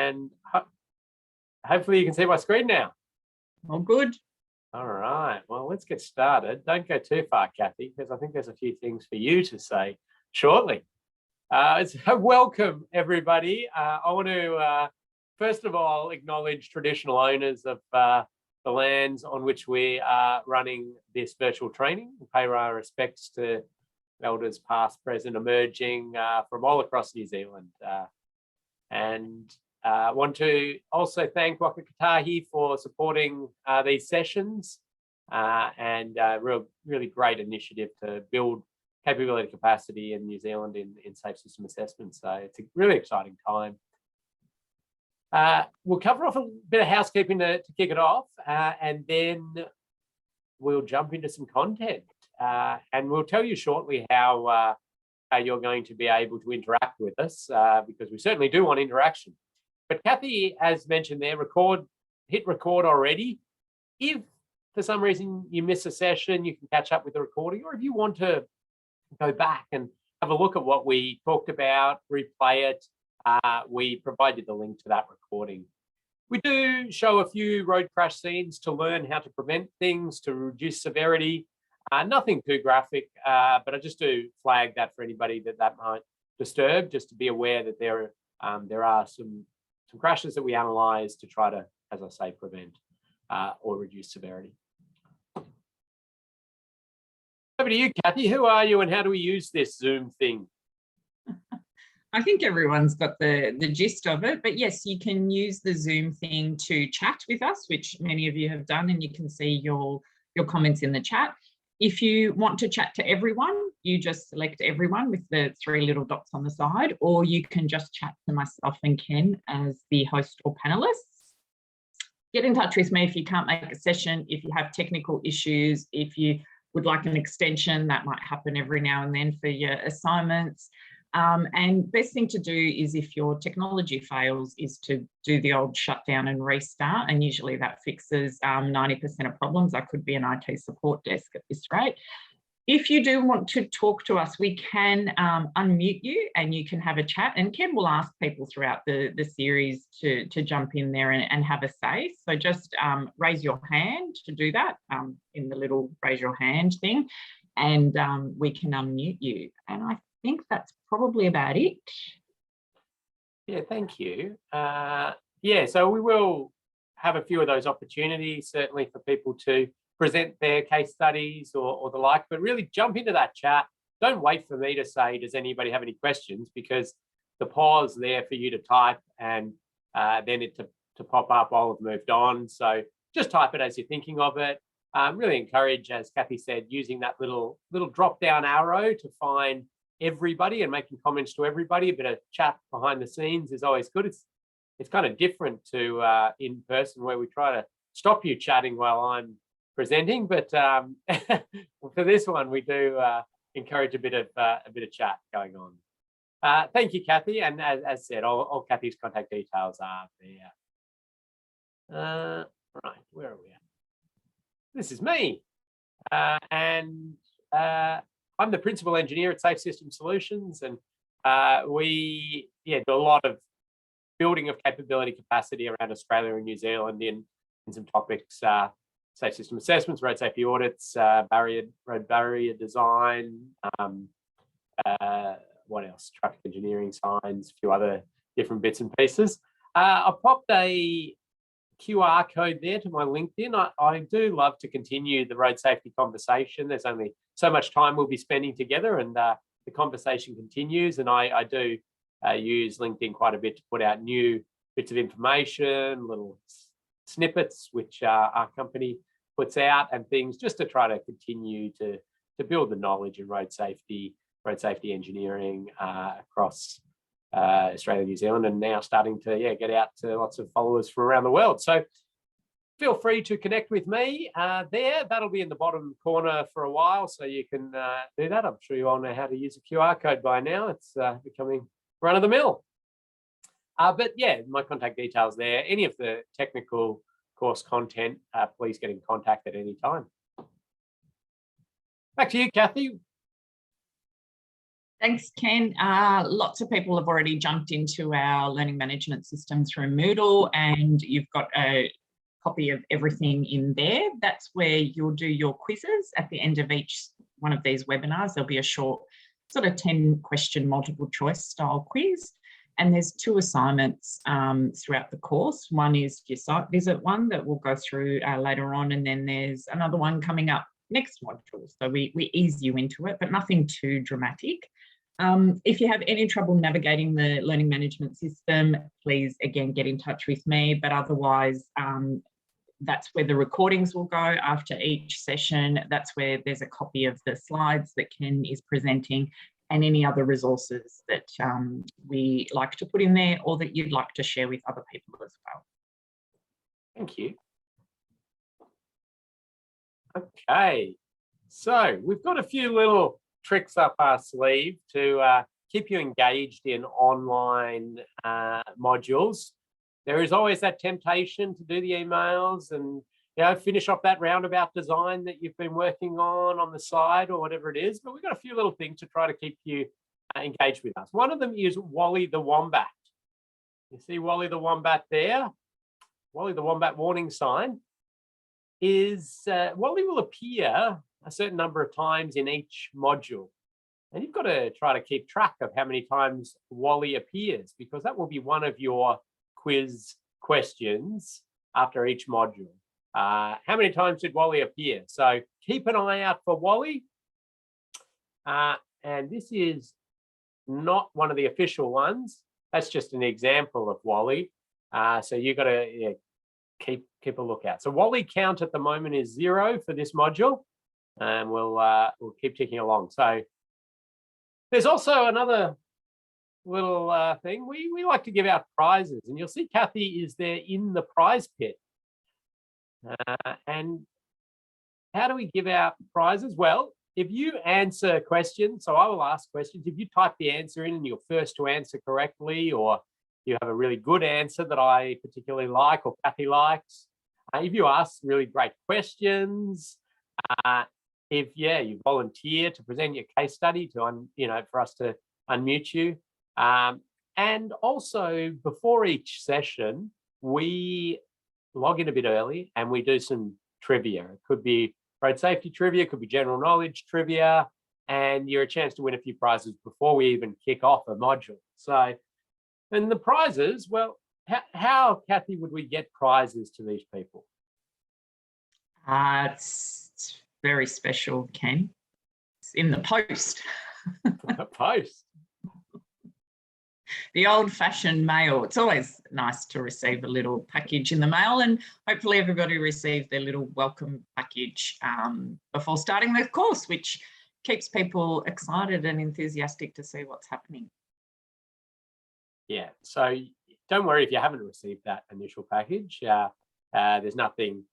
and hopefully you can see my screen now. All good. All right, well, let's get started. Don't go too far, Kathy, because I think there's a few things for you to say shortly. Welcome, everybody. I want to, first of all, acknowledge traditional owners of the lands on which we are running this virtual training. We pay our respects to elders past, present, emerging from all across New Zealand. And want to also thank Waka Kotahi for supporting these sessions and really great initiative to build capability capacity in New Zealand in safe system assessment. So it's a really exciting time. We'll cover off a bit of housekeeping to kick it off, and then we'll jump into some content. And we'll tell you shortly how you're going to be able to interact with us, because we certainly do want interaction. But Kathy has mentioned there, hit record already. If for some reason you miss a session, you can catch up with the recording, or if you want to go back and have a look at what we talked about, replay it, we provide you the link to that recording. We do show a few road crash scenes to learn how to prevent things, to reduce severity. Nothing too graphic, but I just do flag that for anybody that might disturb, just to be aware that there are some crashes that we analyze to try to, as I say, prevent or reduce severity. Over to you, Kathy. Who are you and how do we use this Zoom thing? I think everyone's got the gist of it, but yes, you can use the Zoom thing to chat with us, which many of you have done, and you can see your comments in the chat. If you want to chat to everyone, you just select everyone with the 3 little dots on the side, or you can just chat to myself and Ken as the host or panelists. Get in touch with me if you can't make a session, if you have technical issues, if you would like an extension, that might happen every now and then for your assignments. And best thing to do is, if your technology fails, is to do the old shutdown and restart, and usually that fixes 90% of problems. I could be an IT support desk at this rate. If you do want to talk to us, we can unmute you and you can have a chat, and Ken will ask people throughout the series to jump in there and have a say. So just raise your hand to do that in the little raise your hand thing, and we can unmute you. And I think that's probably about it. Yeah, thank you. Yeah, so we will have a few of those opportunities, certainly for people to present their case studies or the like, but really jump into that chat. Don't wait for me to say, does anybody have any questions? Because the pause there for you to type and then it to pop up, I'll have moved on. So just type it as you're thinking of it. Really encourage, as Kathy said, using that little drop down arrow to find everybody and making comments to everybody. A bit of chat behind the scenes is always good. It's kind of different to in person, where we try to stop you chatting while I'm presenting, but for this one we do encourage a bit of chat going on. Thank you, Kathy, and as said, all Kathy's contact details are there. Right, where are we at? This is me, and I'm the principal engineer at Safe System Solutions, and we do a lot of building of capability capacity around Australia and New Zealand in some topics: safe system assessments, road safety audits, road barrier design, what else? Traffic engineering, signs, a few other different bits and pieces. I popped a QR code there to my LinkedIn. I do love to continue the road safety conversation. There's only so much time we'll be spending together, and the conversation continues. And I do use LinkedIn quite a bit to put out new bits of information, little snippets, which our company puts out, and things just to try to continue to build the knowledge in road safety engineering across Australia, New Zealand, and now starting to get out to lots of followers from around the world. So feel free to connect with me there. That'll be in the bottom corner for a while, so you can do that. I'm sure you all know how to use a QR code by now. It's becoming run of the mill. But yeah, my contact details there. Any of the technical course content, please get in contact at any time. Back to you, Kathy. Thanks, Ken. Lots of people have already jumped into our learning management system through Moodle, and you've got a copy of everything in there. That's where you'll do your quizzes at the end of each one of these webinars. There'll be a short sort of 10-question multiple choice style quiz. And there's 2 assignments throughout the course. One is your site visit one that we'll go through later on, and then there's another one coming up next module. So we ease you into it, but nothing too dramatic. If you have any trouble navigating the learning management system, please, again, get in touch with me. But otherwise, that's where the recordings will go after each session. That's where there's a copy of the slides that Ken is presenting and any other resources that we like to put in there or that you'd like to share with other people as well. Thank you. Okay, so we've got a few little tricks up our sleeve to keep you engaged in online modules. There is always that temptation to do the emails and finish off that roundabout design that you've been working on the side or whatever it is. But we've got a few little things to try to keep you engaged with us. One of them is Wally the Wombat. You see Wally the Wombat there? Wally the Wombat warning sign is Wally will appear a certain number of times in each module. And you've got to try to keep track of how many times Wally appears, because that will be one of your quiz questions after each module. How many times did Wally appear? So keep an eye out for Wally. And this is not one of the official ones. That's just an example of Wally. So you've got to keep a lookout. So Wally count at the moment is 0 for this module. And we'll keep ticking along. So there's also another little thing. We like to give out prizes, and you'll see Kathy is there in the prize pit. And how do we give out prizes? Well, if you answer questions, so I will ask questions. If you type the answer in and you're first to answer correctly, or you have a really good answer that I particularly like or Kathy likes, if you ask really great questions, if you volunteer to present your case study to for us to unmute you, and also before each session we log in a bit early and we do some trivia. It could be road safety trivia, could be general knowledge trivia, and you're a chance to win a few prizes before we even kick off a module. So, and the prizes, well, how Kathy would we get prizes to these people? It's very special, Ken. It's in the post. The post. The old-fashioned mail. It's always nice to receive a little package in the mail, and hopefully everybody receives their little welcome package before starting the course, which keeps people excited and enthusiastic to see what's happening. Yeah, so don't worry if you haven't received that initial package. There's nothing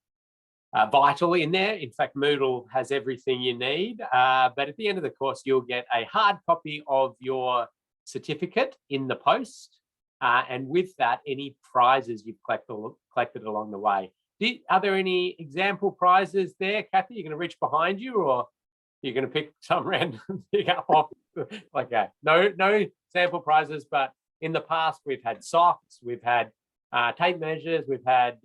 vital in there. In fact, Moodle has everything you need. But at the end of the course, you'll get a hard copy of your certificate in the post. And with that, any prizes you've collected along the way. Are there any example prizes there, Kathy? You're going to reach behind you, or you're going to pick some random thing up off? Okay, no sample prizes, but in the past, we've had socks, we've had tape measures, we've had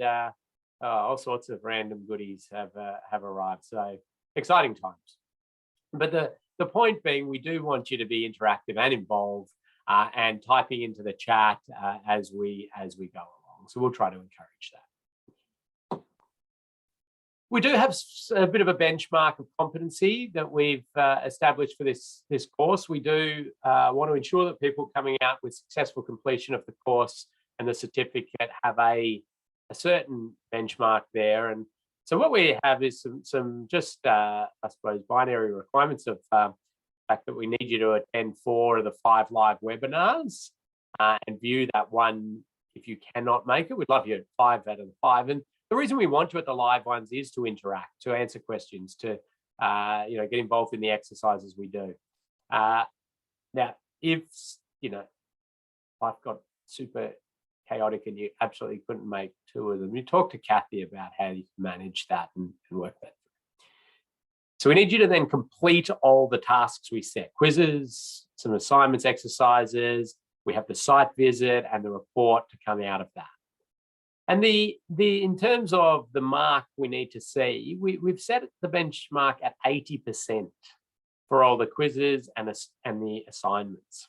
all sorts of random goodies have arrived. So exciting times. But the point being, we do want you to be interactive and involved and typing into the chat as we go along. So we'll try to encourage that. We do have a bit of a benchmark of competency that we've established for this course. We do want to ensure that people coming out with successful completion of the course and the certificate have a certain benchmark there. And so what we have is some just, I suppose, binary requirements of the fact that we need you to attend 4 of the 5 live webinars and view that one if you cannot make it. We'd love you at 5 out of the 5. And the reason we want you at the live ones is to interact, to answer questions, to get involved in the exercises we do. Now, if life got super chaotic and you absolutely couldn't make 2 of them, you talk to Kathy about how you manage that and work that through. So we need you to then complete all the tasks we set, quizzes, some assignments, exercises. We have the site visit and the report to come out of that. And in terms of the mark we need to see, we've set the benchmark at 80% for all the quizzes and the assignments.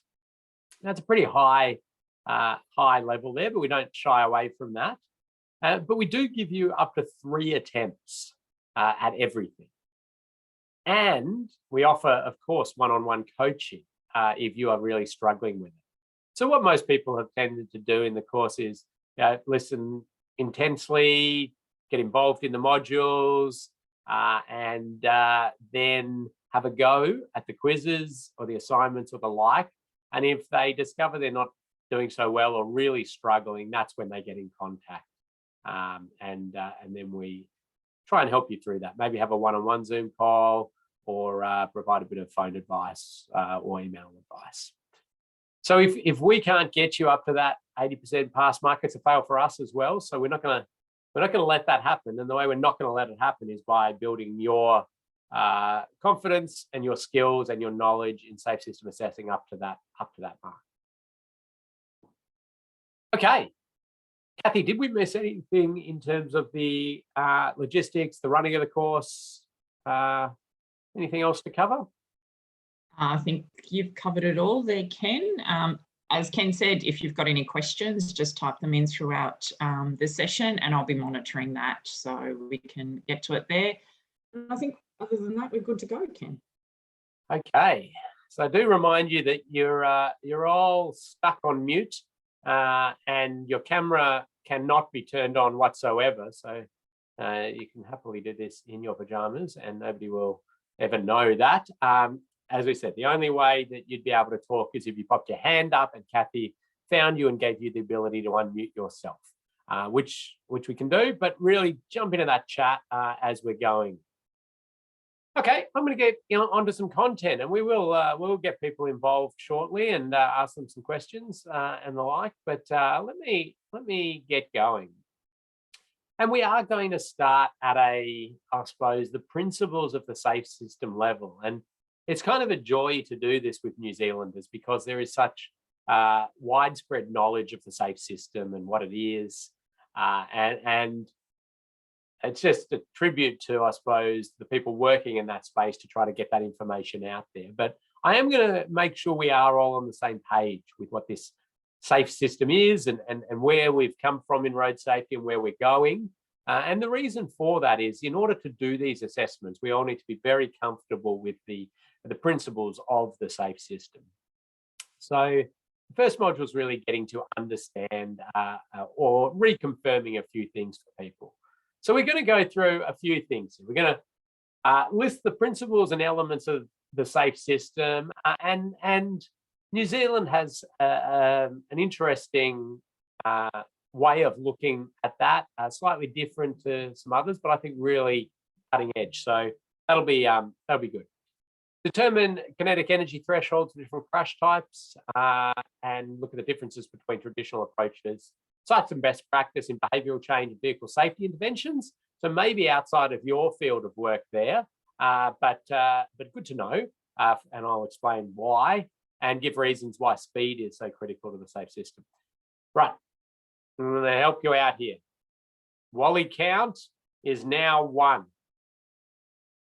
That's a pretty high level there, but we don't shy away from that. But we do give you up to 3 attempts at everything. And we offer, of course, one-on-one coaching if you are really struggling with it. So what most people have tended to do in the course is listen intensely, get involved in the modules, and then have a go at the quizzes or the assignments or the like. And if they discover they're not doing so well or really struggling, that's when they get in contact. And then we try and help you through that. Maybe have a one-on-one Zoom call or provide a bit of phone advice or email advice. So if we can't get you up to that 80% pass mark, it's a fail for us as well. So we're not going to let that happen. And the way we're not going to let it happen is by building your confidence and your skills and your knowledge in safe system assessing up to that mark. Okay. Kathy, did we miss anything in terms of the logistics, the running of the course? Anything else to cover? I think you've covered it all there, Ken. As Ken said, if you've got any questions, just type them in throughout the session and I'll be monitoring that so we can get to it there. And I think other than that, we're good to go, Ken. Okay. So I do remind you that you're all stuck on mute and your camera cannot be turned on whatsoever. So you can happily do this in your pajamas and nobody will ever know that. As we said, the only way that you'd be able to talk is if you popped your hand up and Kathy found you and gave you the ability to unmute yourself, which we can do, but really jump into that chat as we're going. Okay, I'm going to get onto some content and we'll get people involved shortly and ask them some questions and the like, but let me get going. And we are going to start at I suppose, the principles of the safe system level. And it's kind of a joy to do this with New Zealanders because there is such widespread knowledge of the safe system and what it is. And it's just a tribute to, I suppose, the people working in that space to try to get that information out there. But I am going to make sure we are all on the same page with what this safe system is and where we've come from in road safety and where we're going. And the reason for that is in order to do these assessments, we all need to be very comfortable with the principles of the safe system. So the first module is really getting to understand or reconfirming a few things for people. So we're going to go through a few things. We're going to list the principles and elements of the safe system and New Zealand has an interesting way of looking at that, slightly different to some others, but I think really cutting edge. So that'll be good. Determine kinetic energy thresholds for different crash types and look at the differences between traditional approaches. Cite some best practice in behavioural change and vehicle safety interventions. So maybe outside of your field of work there, but good to know. And I'll explain why and give reasons why speed is so critical to the safe system. Right, I'm going to help you out here. Wally count is now 1.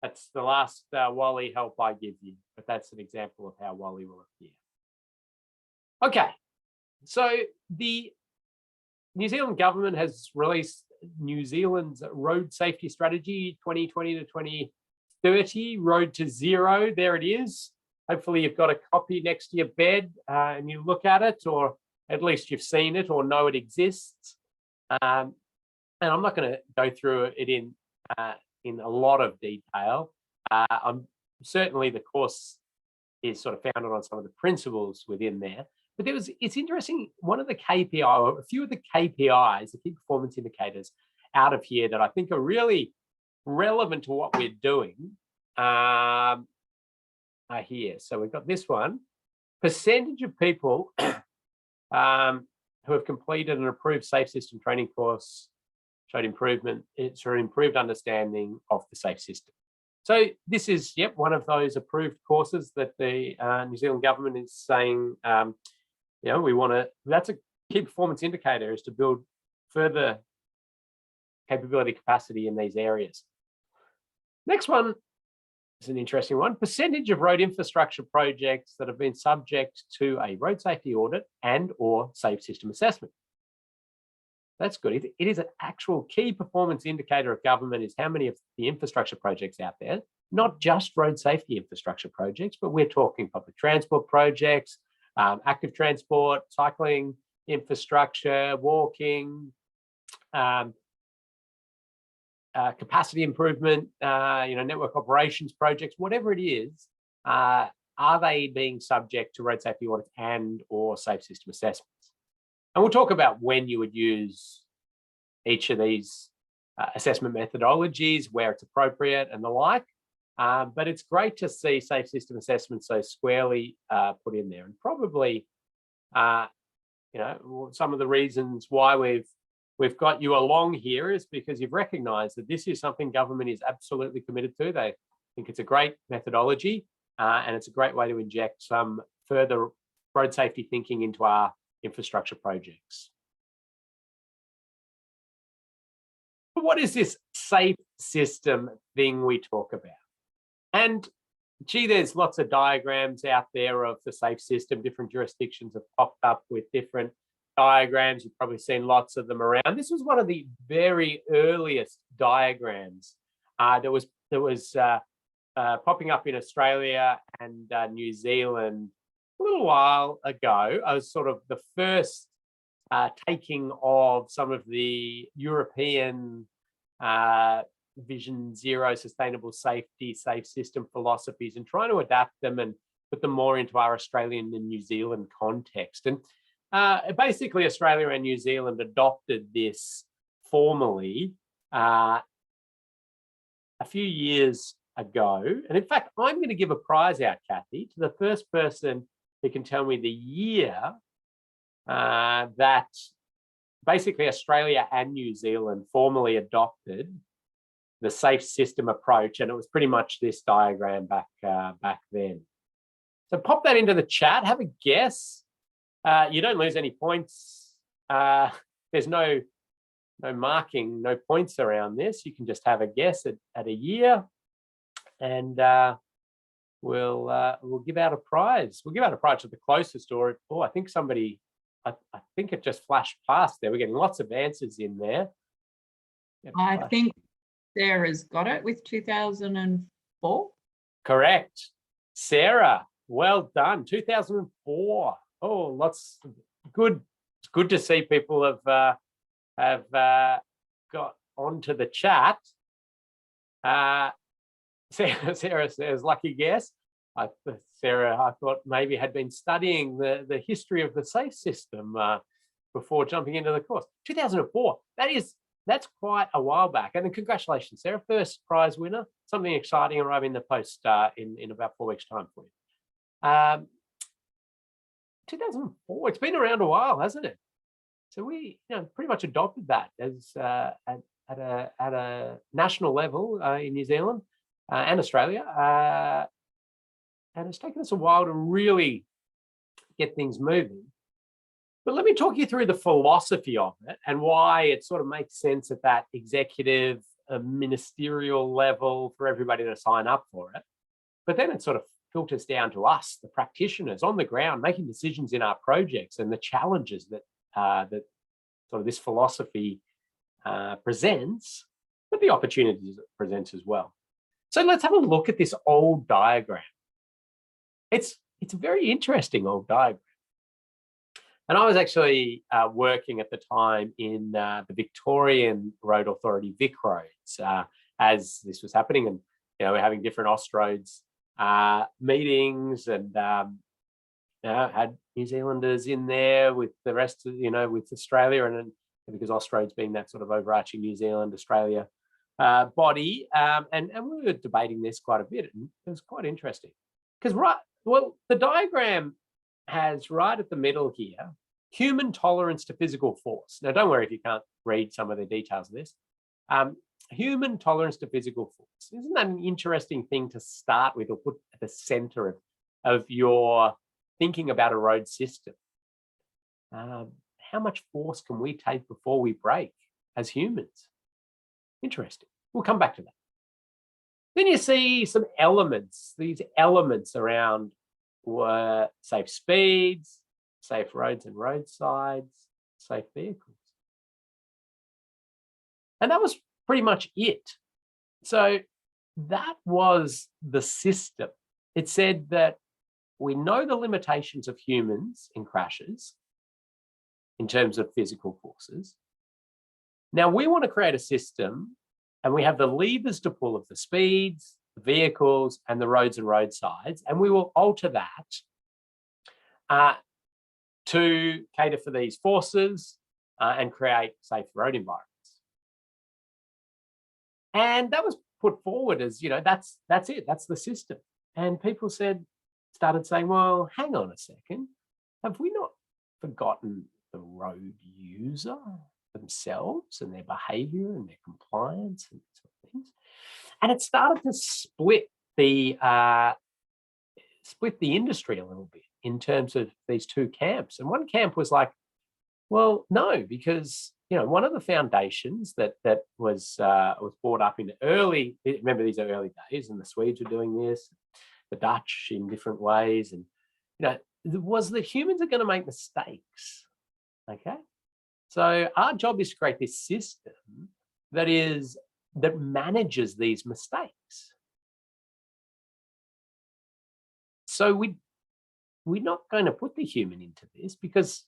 That's the last Wally help I give you, but that's an example of how Wally will appear. Okay, so the New Zealand government has released New Zealand's Road Safety Strategy 2020 to 2030, Road to Zero. There it is. Hopefully you've got a copy next to your bed and you look at it, or at least you've seen it or know it exists. And I'm not going to go through it in a lot of detail. Certainly the course is sort of founded on some of the principles within there. But it's interesting, one of the KPI, or a few of the KPIs, the key performance indicators out of here that I think are really relevant to what we're doing are here. So we've got this one, percentage of people who have completed an approved safe system training course showed improvement. It's an improved understanding of the safe system. So this is, yep, one of those approved courses that the New Zealand government is saying, we want to, that's a key performance indicator, is to build further capability capacity in these areas. Next one is an interesting one. Percentage of road infrastructure projects that have been subject to a road safety audit and or safe system assessment. That's good. It is an actual key performance indicator of government, is how many of the infrastructure projects out there, not just road safety infrastructure projects, but we're talking public transport projects, active transport, cycling infrastructure, walking, capacity improvement, network operations projects, whatever it is, are they being subject to road safety audits and or safe system assessments? And we'll talk about when you would use each of these assessment methodologies, where it's appropriate and the like. But it's great to see safe system assessments so squarely put in there. And probably, some of the reasons why we've got you along here is because you've recognised that this is something government is absolutely committed to. They think it's a great methodology, and it's a great way to inject some further road safety thinking into our infrastructure projects. But what is this safe system thing we talk about? And gee, there's lots of diagrams out there of the safe system. Different jurisdictions have popped up with different diagrams. You've probably seen lots of them around. This was one of the very earliest diagrams that was popping up in Australia and New Zealand a little while ago. I was sort of the first taking of some of the European Vision Zero sustainable safety, safe system philosophies, and trying to adapt them and put them more into our Australian and New Zealand context. And basically, Australia and New Zealand adopted this formally a few years ago. And in fact, I'm going to give a prize out, Kathy, to the first person who can tell me the year that basically Australia and New Zealand formally adopted the safe system approach. And it was pretty much this diagram back then. So pop that into the chat, have a guess. You don't lose any points. There's no marking, no points around this. You can just have a guess at a year, and we'll give out a prize. We'll give out a prize to the closest, or I think somebody, I think it just flashed past there. We're getting lots of answers in there. I think Sarah's got it with 2004. Correct. Sarah, well done. 2004. Oh, lots good. It's good to see people have got onto the chat. Sarah says, lucky guess. Sarah, I thought maybe had been studying the history of the safe system before jumping into the course. 2004. That's quite a while back. And then congratulations, Sarah, first prize winner. Something exciting arriving in the post in about 4 weeks' time for you. 2004. It's been around a while, hasn't it? So we, pretty much adopted that as at a national level in New Zealand and Australia, and it's taken us a while to really get things moving. But let me talk you through the philosophy of it and why it sort of makes sense at that executive, ministerial level for everybody to sign up for it. But then it sort of filters down to us, the practitioners on the ground, making decisions in our projects, and the challenges that that sort of this philosophy presents, but the opportunities it presents as well. So let's have a look at this old diagram. It's a very interesting old diagram. And I was actually working at the time in the Victorian Road Authority, Vic Roads, as this was happening, and we're having different Austroads meetings, and had New Zealanders in there with the rest of, with Australia, and because Austroads being that sort of overarching New Zealand Australia body, and we were debating this quite a bit, and it was quite interesting because the diagram has right at the middle here, human tolerance to physical force. Now, don't worry if you can't read some of the details of this. human tolerance to physical force. Isn't that an interesting thing to start with or put at the center of your thinking about a road system? How much force can we take before we break as humans? Interesting. We'll come back to that. Then you see some elements, these elements around safe speeds, safe roads and roadsides, safe vehicles. And that was pretty much it. So that was the system. It said that we know the limitations of humans in crashes in terms of physical forces. Now we want to create a system, and we have the levers to pull of the speeds, the vehicles, and the roads and roadsides, and we will alter that to cater for these forces and create safe road environments. And that was put forward as, that's it, that's the system. And people started saying, well, hang on a second, have we not forgotten the road user themselves and their behavior and their compliance and sort of things? And it started to split the industry a little bit in terms of these two camps. And one camp was like, well, no, because one of the foundations that was brought up in remember these are early days, and the Swedes were doing this, the Dutch in different ways, and was that humans are going to make mistakes. Okay, so our job is to create this system that manages these mistakes. So we're not going to put the human into this because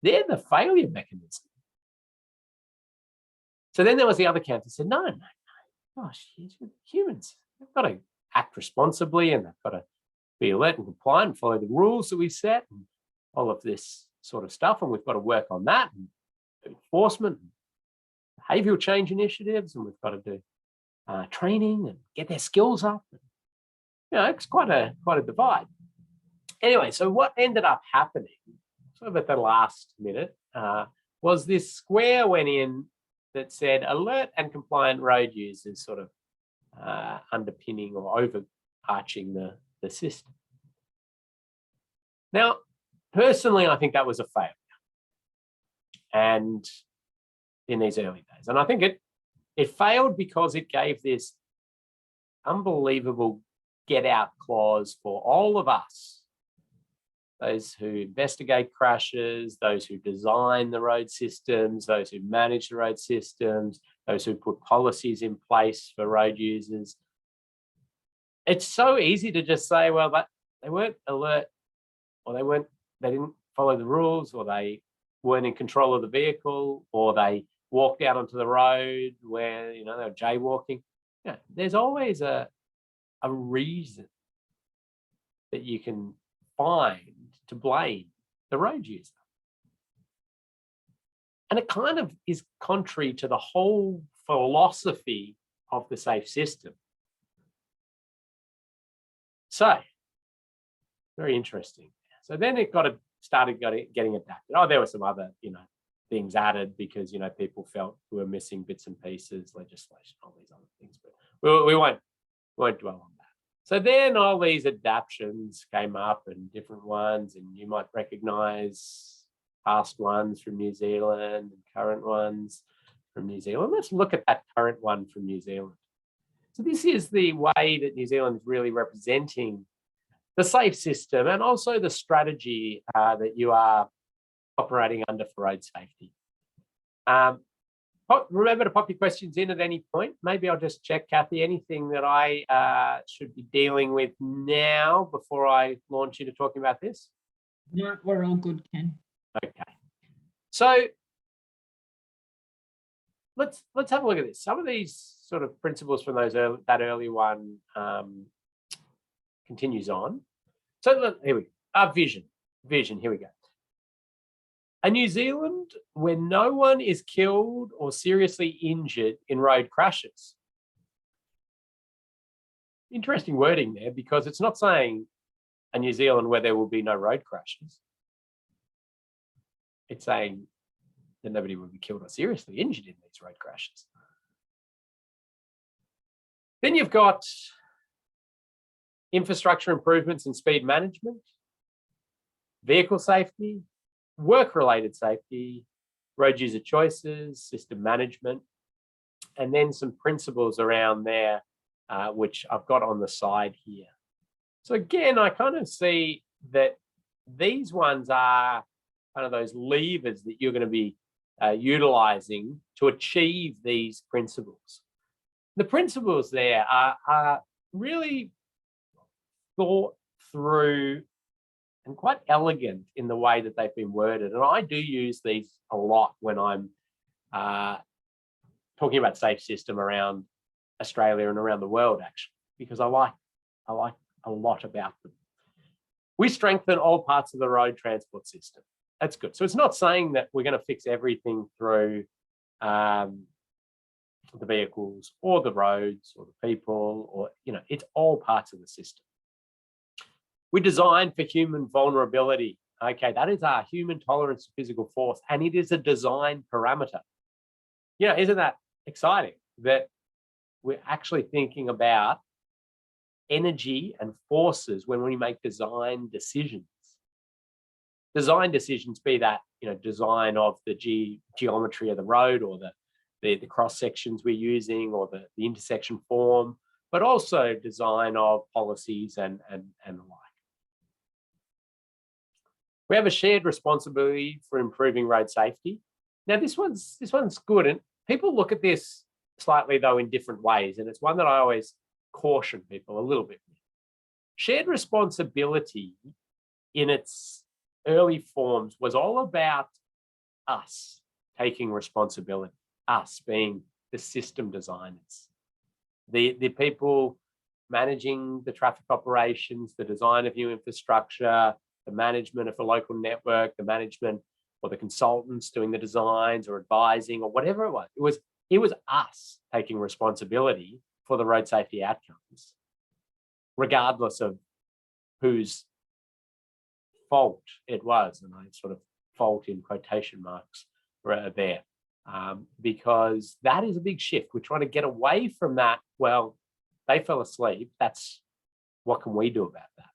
they're the failure mechanism. So then there was the other camp that said, no, gosh, humans, they've got to act responsibly, and they've got to be alert and compliant and follow the rules that we set and all of this sort of stuff. And we've got to work on that and enforcement and behavioural change initiatives, and we've got to do training and get their skills up. It's quite a divide. Anyway, so what ended up happening, sort of at the last minute, was this square went in that said alert and compliant road users sort of underpinning or overarching the system. Now, personally, I think that was a failure, and in these early days. And I think it failed because it gave this unbelievable get out clause for all of us, those who investigate crashes, those who design the road systems, those who manage the road systems, those who put policies in place for road users. It's so easy to just say, well, they weren't alert, or they didn't follow the rules, or they weren't in control of the vehicle, or they walked out onto the road where they were jaywalking. There's always a reason that you can find to blame the road user. And it kind of is contrary to the whole philosophy of the safe system. So, very interesting. So then it started getting adapted. Oh, there were some other, things added because, people felt we were missing bits and pieces, legislation, all these other things. But we won't dwell on that. So then all these adaptions came up, and different ones, and you might recognise past ones from New Zealand and current ones from New Zealand. Let's look at that current one from New Zealand. So this is the way that New Zealand is really representing the safe system, and also the strategy that you are operating under for road safety. Remember to pop your questions in at any point. Maybe I'll just check, Kathy, anything that I should be dealing with now before I launch into talking about this? No, we're all good, Ken. Okay. So let's have a look at this. Some of these sort of principles from that early one continues on. So here we go. Our vision, here we go. A New Zealand where no one is killed or seriously injured in road crashes. Interesting wording there, because it's not saying a New Zealand where there will be no road crashes. It's saying that nobody will be killed or seriously injured in these road crashes. Then you've got infrastructure improvements and speed management, vehicle safety, work-related safety, road user choices, system management, and then some principles around there, which I've got on the side here. So again, I kind of see that these ones are kind of those levers that you're going to be utilizing to achieve these principles. The principles there are really thought through and quite elegant in the way that they've been worded. And I do use these a lot when I'm talking about safe system around Australia and around the world, actually, because I like a lot about them. We strengthen all parts of the road transport system. That's good. So it's not saying that we're going to fix everything through the vehicles or the roads or the people, or, it's all parts of the system. We design for human vulnerability. Okay, that is our human tolerance to physical force, and it is a design parameter. Isn't that exciting that we're actually thinking about energy and forces when we make design decisions? Design decisions, be that design of the geometry of the road, or the cross sections we're using, or the intersection form, but also design of policies and the like. We have a shared responsibility for improving road safety. Now, this one's good, and people look at this slightly though in different ways, and it's one that I always caution people a little bit. Shared responsibility in its early forms was all about us taking responsibility, us being the system designers, the people managing the traffic operations, the design of new infrastructure, the management of a local network, the management or the consultants doing the designs or advising or whatever it was. It was us taking responsibility for the road safety outcomes, regardless of whose fault it was. And I sort of fault in quotation marks there, because that is a big shift. We're trying to get away from that. Well, they fell asleep. What can we do about that?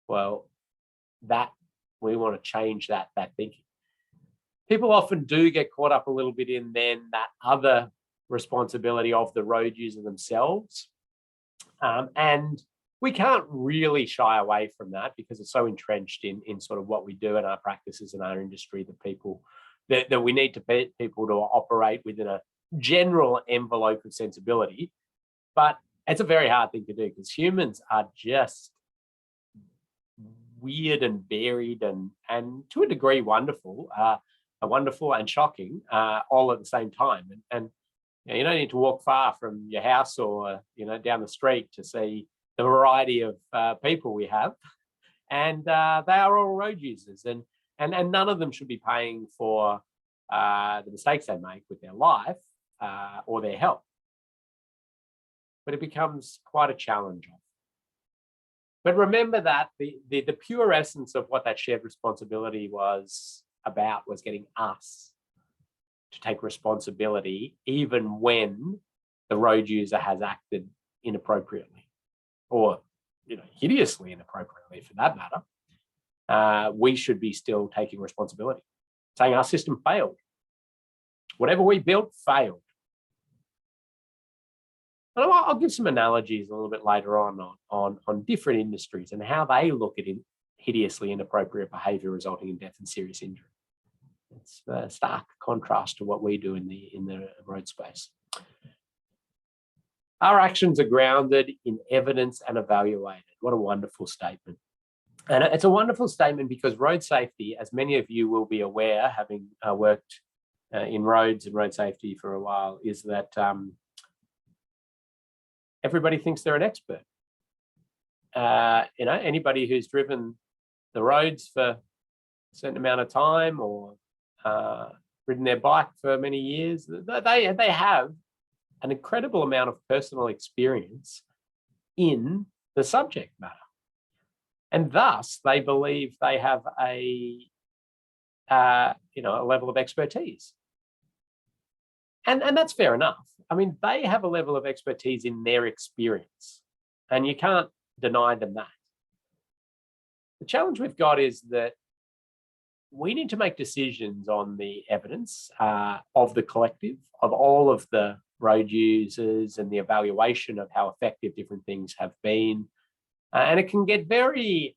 Well, that we want to change that thinking. People often do get caught up a little bit in then that other responsibility of the road user themselves. And we can't really shy away from that because it's so entrenched in sort of what we do in our practices in our industry, that we need to get people to operate within a general envelope of sensibility. But it's a very hard thing to do because humans are just weird and varied and to a degree wonderful and shocking all at the same time. And you don't need to walk far from your house or down the street to see the variety of people we have, and they are all road users, and none of them should be paying for the mistakes they make with their life or their health. But it becomes quite a challenge. But remember that the pure essence of what that shared responsibility was about was getting us to take responsibility even when the road user has acted inappropriately or hideously inappropriately for that matter. We should be still taking responsibility, saying our system failed. Whatever we built failed. And I'll give some analogies a little bit later on different industries and how they look at hideously inappropriate behaviour resulting in death and serious injury. It's a stark contrast to what we do in the road space. Our actions are grounded in evidence and evaluated. What a wonderful statement. And it's a wonderful statement because road safety, as many of you will be aware, having worked in roads and road safety for a while, is that everybody thinks they're an expert. Anybody who's driven the roads for a certain amount of time or ridden their bike for many years, they have an incredible amount of personal experience in the subject matter. And thus, they believe they have a level of expertise. And that's fair enough. I mean, they have a level of expertise in their experience, and you can't deny them that. The challenge we've got is that we need to make decisions on the evidence of the collective, of all of the road users, and the evaluation of how effective different things have been. And it can get very,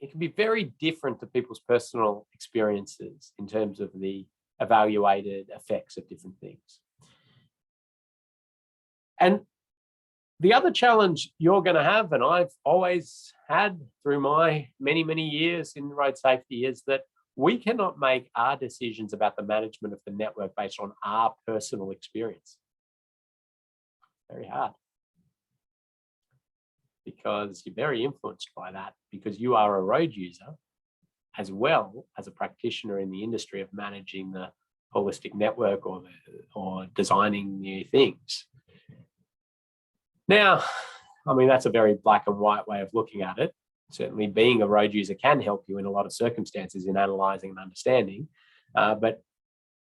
it can be very different to people's personal experiences in terms of the evaluated effects of different things. And the other challenge you're going to have, and I've always had through my many, many years in road safety, is that we cannot make our decisions about the management of the network based on our personal experience. Very hard. Because you're very influenced by that, because you are a road user as well as a practitioner in the industry of managing the holistic network or designing new things. Now, I mean, that's a very black and white way of looking at it. Certainly being a road user can help you in a lot of circumstances in analysing and understanding, but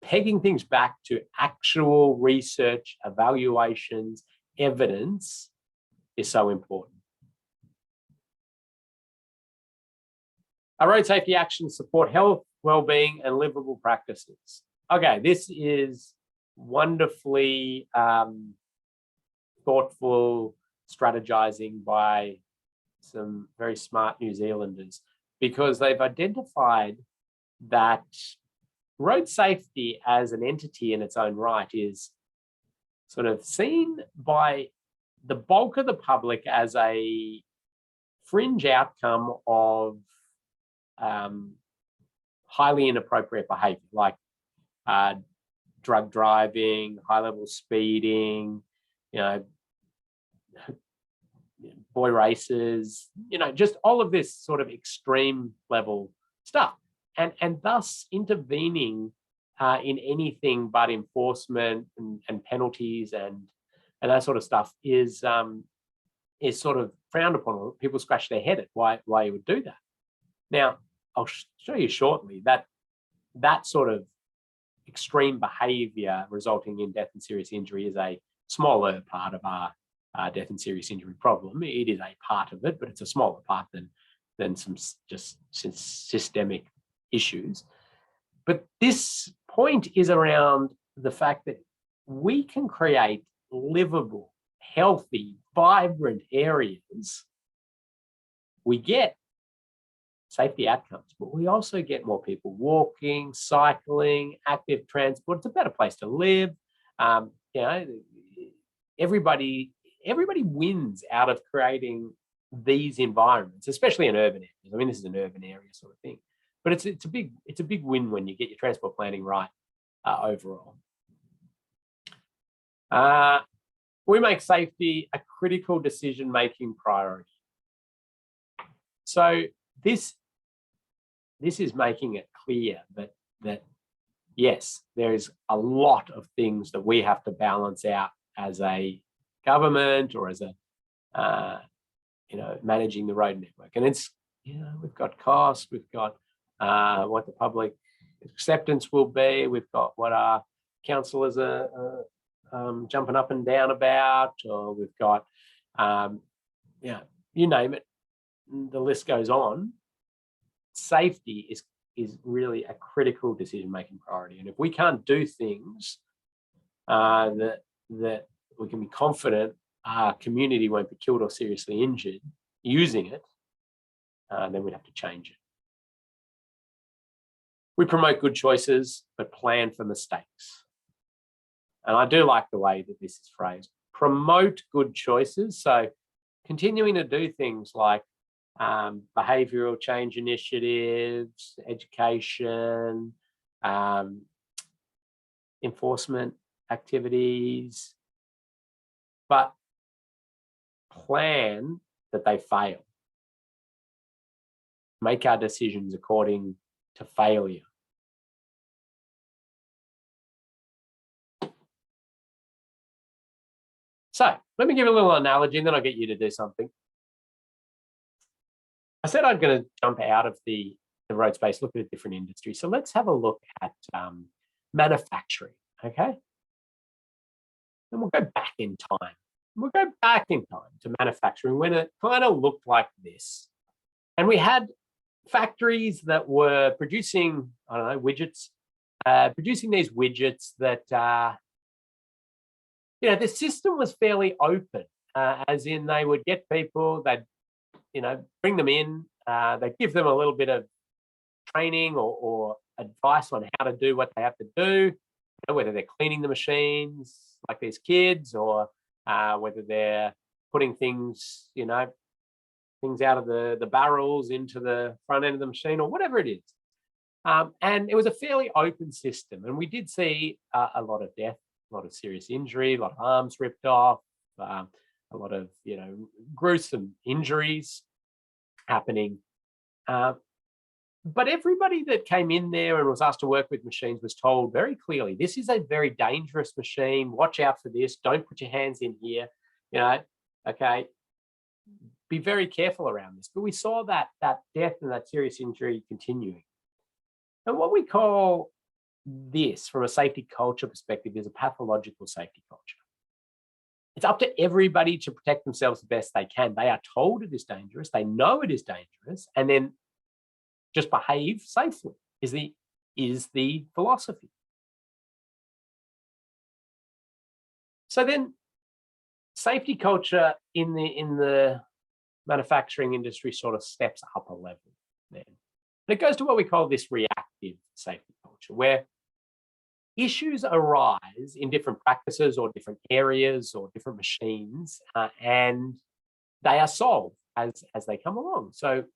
pegging things back to actual research, evaluations, evidence is so important. Our road safety actions support health, well-being, and livable practices. Okay, this is wonderfully thoughtful strategizing by some very smart New Zealanders, because they've identified that road safety as an entity in its own right is sort of seen by the bulk of the public as a fringe outcome of highly inappropriate behavior, like drug driving, high-level speeding, boy races, just all of this sort of extreme level stuff, and thus intervening in anything but enforcement and penalties and that sort of stuff is sort of frowned upon. People scratch their head at why you would do that. Now, I'll show you shortly that sort of extreme behavior resulting in death and serious injury is a smaller part of our death and serious injury problem. It is a part of it, but it's a smaller part than some just systemic issues. But this point is around the fact that we can create livable, healthy, vibrant areas. We get safety outcomes, but we also get more people walking, cycling, active transport. It's a better place to live. Everybody wins out of creating these environments, especially in urban areas. I mean, this is an urban area sort of thing, but it's a big win when you get your transport planning right overall. We make safety a critical decision-making priority. So this is making it clear that yes, there is a lot of things that we have to balance out as a government or as a managing the road network. And it's we've got costs, we've got what the public acceptance will be, we've got what our councillors are jumping up and down about, or we've got you name it, the list goes on. Safety is really a critical decision-making priority, and if we can't do things that we can be confident our community won't be killed or seriously injured using it, then we'd have to change it. We promote good choices, but plan for mistakes. And I do like the way that this is phrased. Promote good choices. So continuing to do things like behavioural change initiatives, education, enforcement activities, but plan that they fail. Make our decisions according to failure. So let me give a little analogy and then I'll get you to do something. I said I'm going to jump out of the road space, look at a different industry. So let's have a look at manufacturing, okay? And we'll go back in time. We'll go back in time to manufacturing when it kind of looked like this. And we had factories that were producing, I don't know, widgets, producing these widgets that, the system was fairly open, as in they would get people, they'd, bring them in, they'd give them a little bit of training or advice on how to do what they have to do, whether they're cleaning the machines like these kids or whether they're putting things, things out of the barrels into the front end of the machine or whatever it is. And it was a fairly open system. And we did see a lot of death, a lot of serious injury, a lot of arms ripped off, a lot of, gruesome injuries happening. But everybody that came in there and was asked to work with machines was told very clearly, this is a very dangerous machine. Watch out for this. Don't put your hands in here. Okay. Be very careful around this. But we saw that death and that serious injury continuing. And what we call this from a safety culture perspective is a pathological safety culture. It's up to everybody to protect themselves the best they can. They are told it is dangerous. They know it is dangerous. And then just behave safely is the philosophy. So then safety culture in the manufacturing industry sort of steps up a level then. And it goes to what we call this reactive safety culture, where issues arise in different practices or different areas or different machines, and they are solved as they come along. So,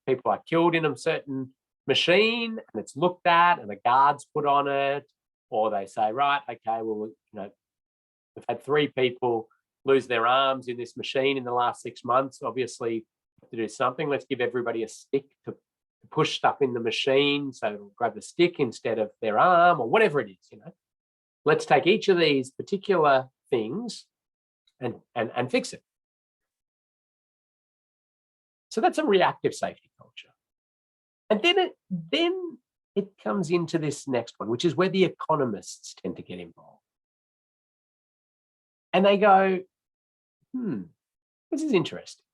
people are killed in a certain machine and it's looked at and a guard's put on it, or they say, right, okay, well, we've had 3 people lose their arms in this machine in the last 6 months. Obviously, to do something, let's give everybody a stick to push stuff in the machine. So it'll grab the stick instead of their arm or whatever it is, Let's take each of these particular things and fix it. So that's a reactive safety culture. And then it comes into this next one, which is where the economists tend to get involved. And they go, this is interesting.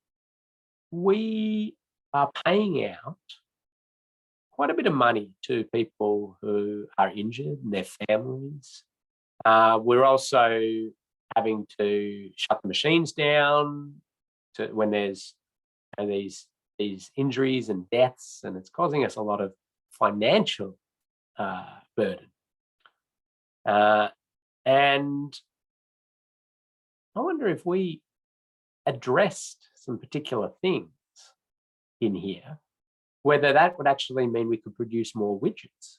We are paying out quite a bit of money to people who are injured and their families. We're also having to shut the machines down when there's these injuries and deaths, and it's causing us a lot of financial burden. And I wonder if we addressed some particular things in here, whether that would actually mean we could produce more widgets.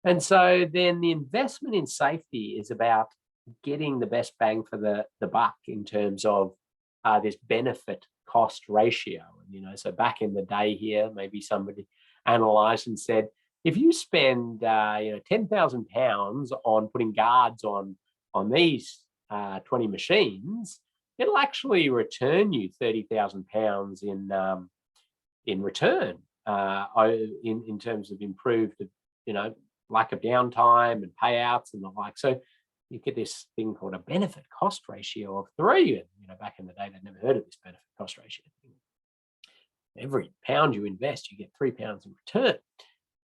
And so then the investment in safety is about getting the best bang for the buck in terms of this benefit cost ratio. And, so back in the day here, maybe somebody analysed and said, if you spend, £10,000 on putting guards on these 20 machines, it'll actually return you £30,000 in return in terms of improved, lack of downtime and payouts and the like. So you get this thing called a benefit cost ratio of 3. And, back in the day, they'd never heard of this benefit cost ratio. Every pound you invest, you get £3 in return,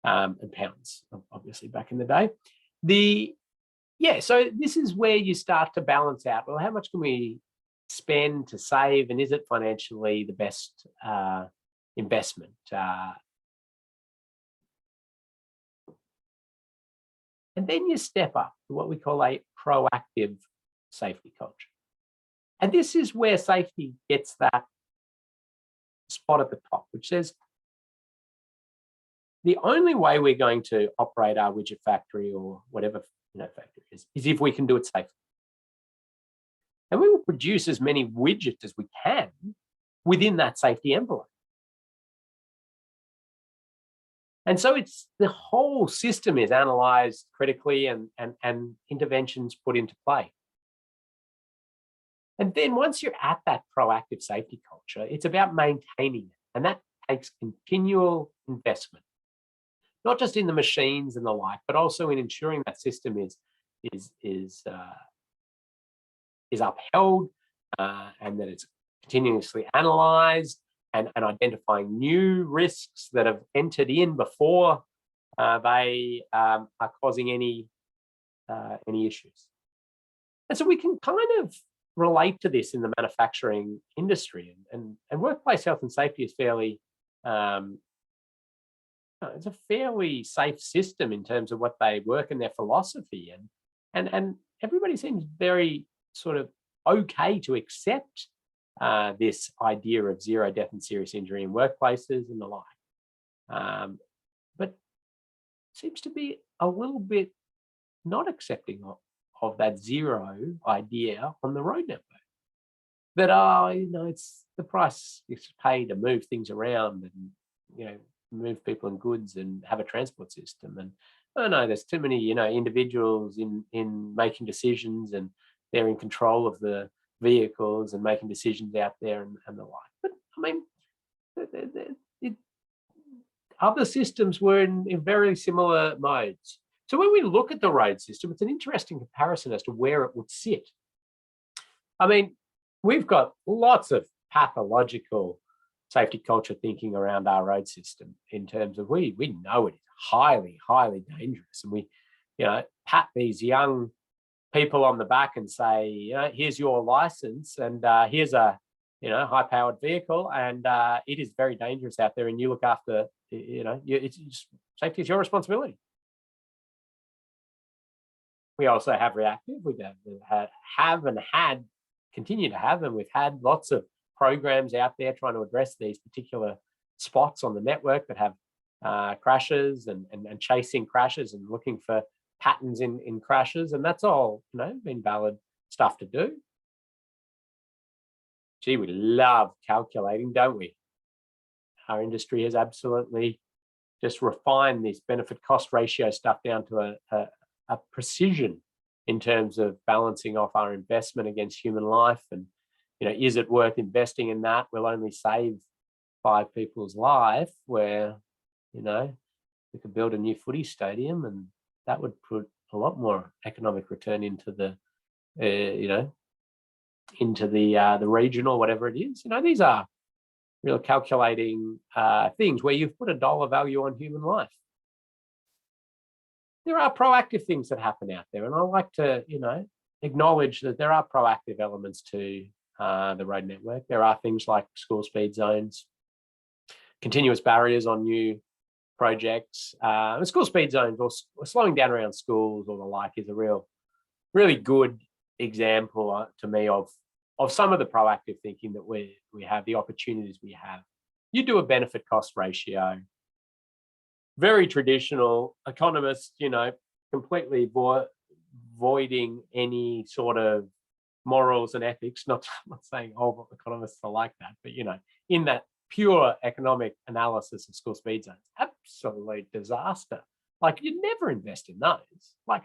and pounds, obviously, back in the day. So this is where you start to balance out, well, how much can we spend to save, and is it financially the best investment? And then you step up to what we call a proactive safety culture. And this is where safety gets that spot at the top, which says the only way we're going to operate our widget factory or whatever factory is if we can do it safely. And we will produce as many widgets as we can within that safety envelope. And so it's the whole system is analysed critically and interventions put into play. And then once you're at that proactive safety culture, it's about maintaining it. And that takes continual investment, not just in the machines and the like, but also in ensuring that system is is upheld, and that it's continuously analysed and identifying new risks that have entered in before they are causing any issues. And so we can kind of relate to this in the manufacturing industry, and workplace health and safety is fairly it's a fairly safe system in terms of what they work and their philosophy, and everybody seems very sort of okay to accept this idea of zero death and serious injury in workplaces and the like, but seems to be a little bit not accepting of that zero idea on the road network. That it's the price you pay to move things around and move people and goods and have a transport system. And I don't know, there's too many individuals in making decisions, and they're in control of the vehicles and making decisions out there and the like. But I mean, other systems were in very similar modes. So when we look at the road system, it's an interesting comparison as to where it would sit. I mean, we've got lots of pathological safety culture thinking around our road system in terms of we know it is highly, highly dangerous. And we, pat these young people on the back and say, here's your license, and here's a, high-powered vehicle, and it is very dangerous out there, and you look after, it's just, safety is your responsibility. We also have reactive. We have and had, continue to have, and we've had lots of programs out there trying to address these particular spots on the network that have crashes and chasing crashes and looking for patterns in crashes, and that's all been valid stuff to do. Gee, we love calculating, don't we? Our industry has absolutely just refined this benefit cost ratio stuff down to a precision in terms of balancing off our investment against human life. And is it worth investing in that? We'll only save 5 people's life, where we could build a new footy stadium, and that would put a lot more economic return into the the region or whatever it is. These are real calculating things where you've put a dollar value on human life. There are proactive things that happen out there, and I like to acknowledge that there are proactive elements to the road network. There are things like school speed zones, continuous barriers on new projects. The school speed zones or slowing down around schools or the like is a really good example to me of some of the proactive thinking that we have, the opportunities we have. You do a benefit cost ratio, very traditional, economists, completely voiding any sort of morals and ethics. I'm not saying all economists are like that, but in that pure economic analysis of school speed zones, absolute disaster. Like, you never invest in those. Like,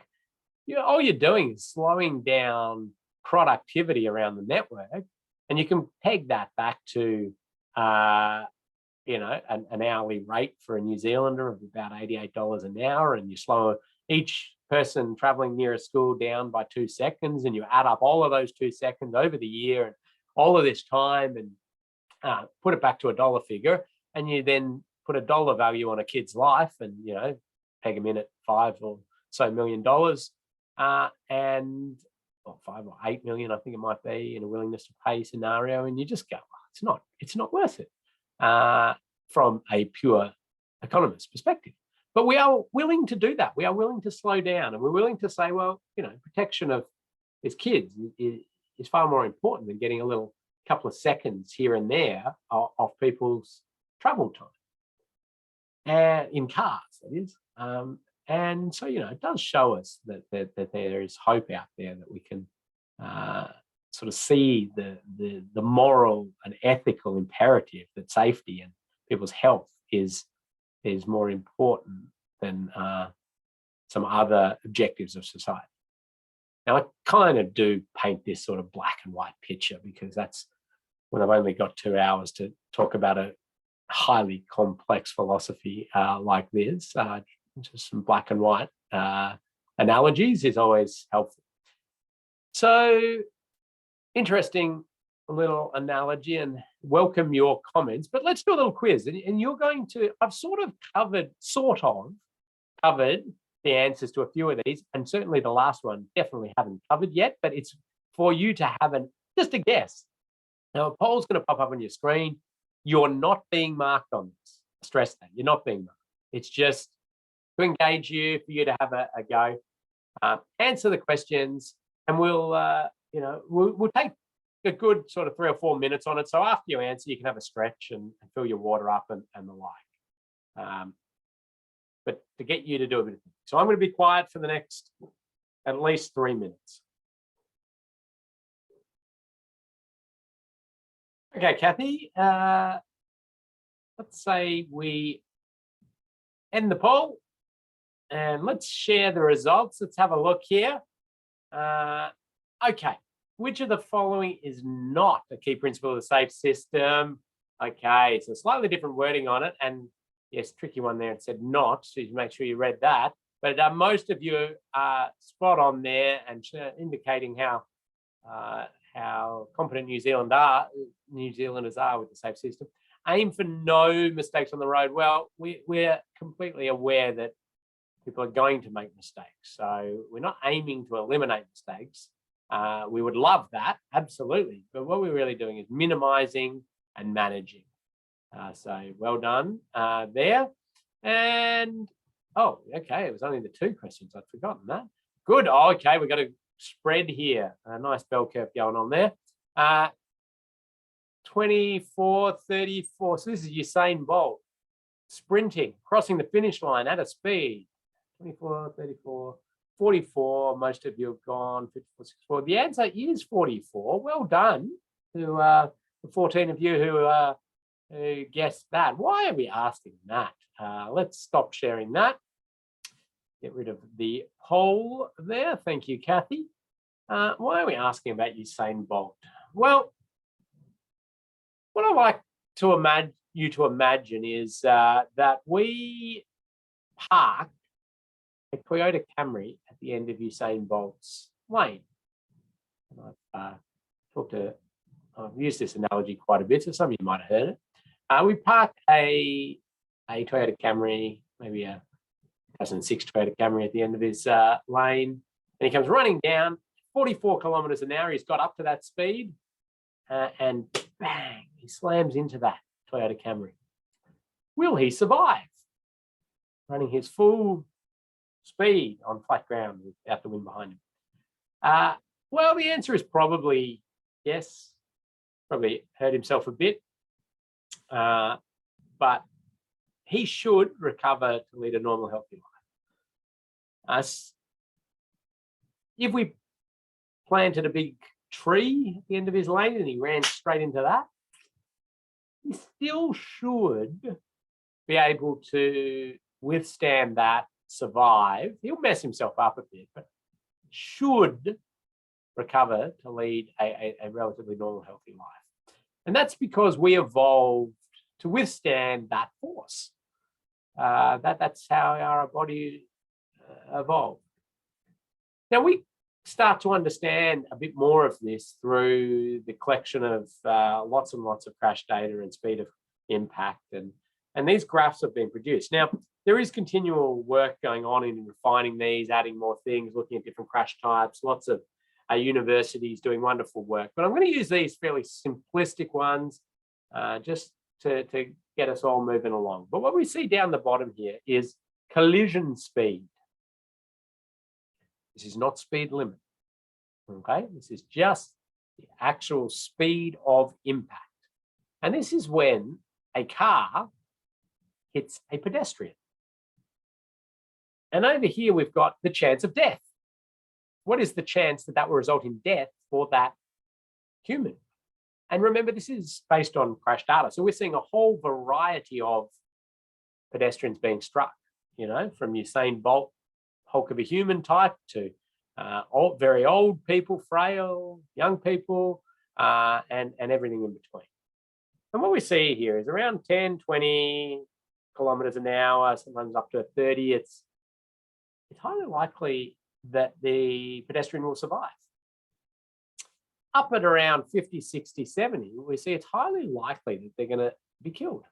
all you're doing is slowing down productivity around the network, and you can peg that back to an hourly rate for a New Zealander of about $88 an hour, and you slow each person traveling near a school down by 2 seconds, and you add up all of those 2 seconds over the year and all of this time, and put it back to a dollar figure, and you then put a dollar value on a kid's life, and peg them in at $5 or so million, and 5 or 8 million, I think it might be, in a willingness to pay scenario, and you just go, it's not worth it from a pure economist perspective. But we are willing to do that. We are willing to slow down, and we're willing to say, well, protection of these kids is far more important than getting a little couple of seconds here and there of people's travel time, and in cars, that is. And so, it does show us that there is hope out there, that we can sort of see the moral and ethical imperative that safety and people's health is more important than some other objectives of society. Now, I kind of do paint this sort of black and white picture, because that's when I've only got 2 hours to talk about a highly complex philosophy like this. Just some black and white analogies is always helpful. So Interesting little analogy, and welcome your comments. But let's do a little quiz. And you're going to, I've sort of covered the answers to a few of these, and certainly the last one definitely haven't covered yet, but it's for you to have just a guess. Now, a poll's going to pop up on your screen. You're not being marked on this. Stress that. You're not being marked. It's just to engage you, for you to have a go. Answer the questions, and we'll take a good sort of 3 or 4 minutes on it. So after you answer, you can have a stretch and fill your water up and the like. But to get you to do a bit of things. So I'm going to be quiet for the next at least 3 minutes. Okay, Kathy, let's say we end the poll and let's share the results. Let's have a look here. Okay, which of the following is not a key principle of the SAFE system? Okay, so slightly different wording on it, and yes, tricky one there. It said not, so you make sure you read that. But most of you are spot on there and indicating how competent New Zealanders are with the SAFE system. Aim for no mistakes on the road. Well, we're completely aware that people are going to make mistakes. So we're not aiming to eliminate mistakes. We would love that, absolutely. But what we're really doing is minimizing and managing. So well done there. And, oh, okay, it was only the 2 questions. I'd forgotten that. Good. Oh, okay, we've got a spread here. A nice bell curve going on there. 24, 34. So this is Usain Bolt sprinting, crossing the finish line at a speed. 24, 34, 44. Most of you have gone 54, 64. The answer is 44. Well done to the 14 of you who guessed that. Why are we asking that? Let's stop sharing that. Get rid of the poll there. Thank you, Kathy. Why are we asking about Usain Bolt? Well, what I like to imagine is that we park a Toyota Camry at the end of Usain Bolt's lane. And I've used this analogy quite a bit, so some of you might have heard it. We park a Toyota Camry, maybe a 2006 Toyota Camry at the end of his lane, and he comes running down 44 kilometres an hour. He's got up to that speed, and bang, he slams into that Toyota Camry. Will he survive? Running his full speed on flat ground without the wind behind him. Well, the answer is probably yes. Probably hurt himself a bit, but he should recover to lead a normal, healthy life. If we planted a big tree at the end of his lane and he ran straight into that, he still should be able to withstand that, survive. He'll mess himself up a bit, but should recover to lead a relatively normal, healthy life. And that's because we evolved to withstand that force. That's how our body evolved. Now we start to understand a bit more of this through the collection of lots and lots of crash data and speed of impact, and these graphs have been produced. Now, there is continual work going on in refining these, adding more things, looking at different crash types, lots of universities doing wonderful work. But I'm going to use these fairly simplistic ones just to get us all moving along. But what we see down the bottom here is collision speed. This is not speed limit, okay? This is just the actual speed of impact. And this is when a car hits a pedestrian. And over here, we've got the chance of death. What is the chance that that will result in death for that human? And remember, this is based on crash data. So we're seeing a whole variety of pedestrians being struck, you know, from Usain Bolt, hulk of a human type, to very old people, frail, young people, and everything in between. And what we see here is around 10, 20 kilometers an hour, sometimes up to 30. It's highly likely that the pedestrian will survive. up at around 50, 60, 70, we see it's highly likely that they're going to be killed.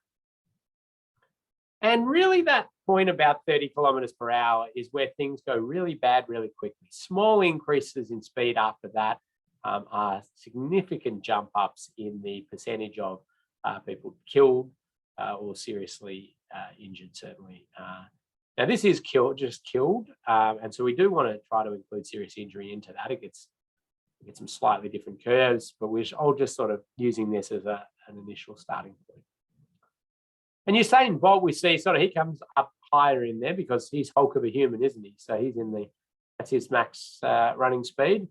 And really that point about 30 kilometers per hour is where things go really bad really quickly. Small increases in speed after that are significant jump ups in the percentage of people killed or seriously injured, certainly. Now this is just killed. And so we do want to try to include serious injury into that. It gets some slightly different curves, but I'll just sort of using this as an initial starting point. And Usain Bolt, we see he comes up higher in there because he's Hulk of a human, isn't he? So he's that's his max running speed.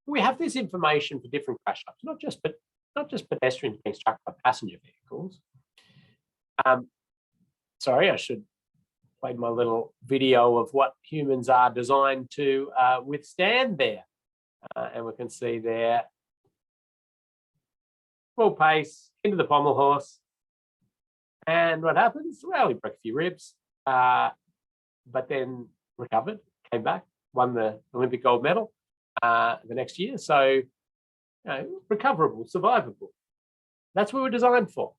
We have this information for different crash types, not just pedestrians being struck by passenger vehicles. Sorry, I should play my little video of what humans are designed to withstand there. And we can see there, full pace into the pommel horse. And what happens? Well, he broke a few ribs, but then recovered, came back, won the Olympic gold medal the next year. So, recoverable, survivable. That's what we're designed for.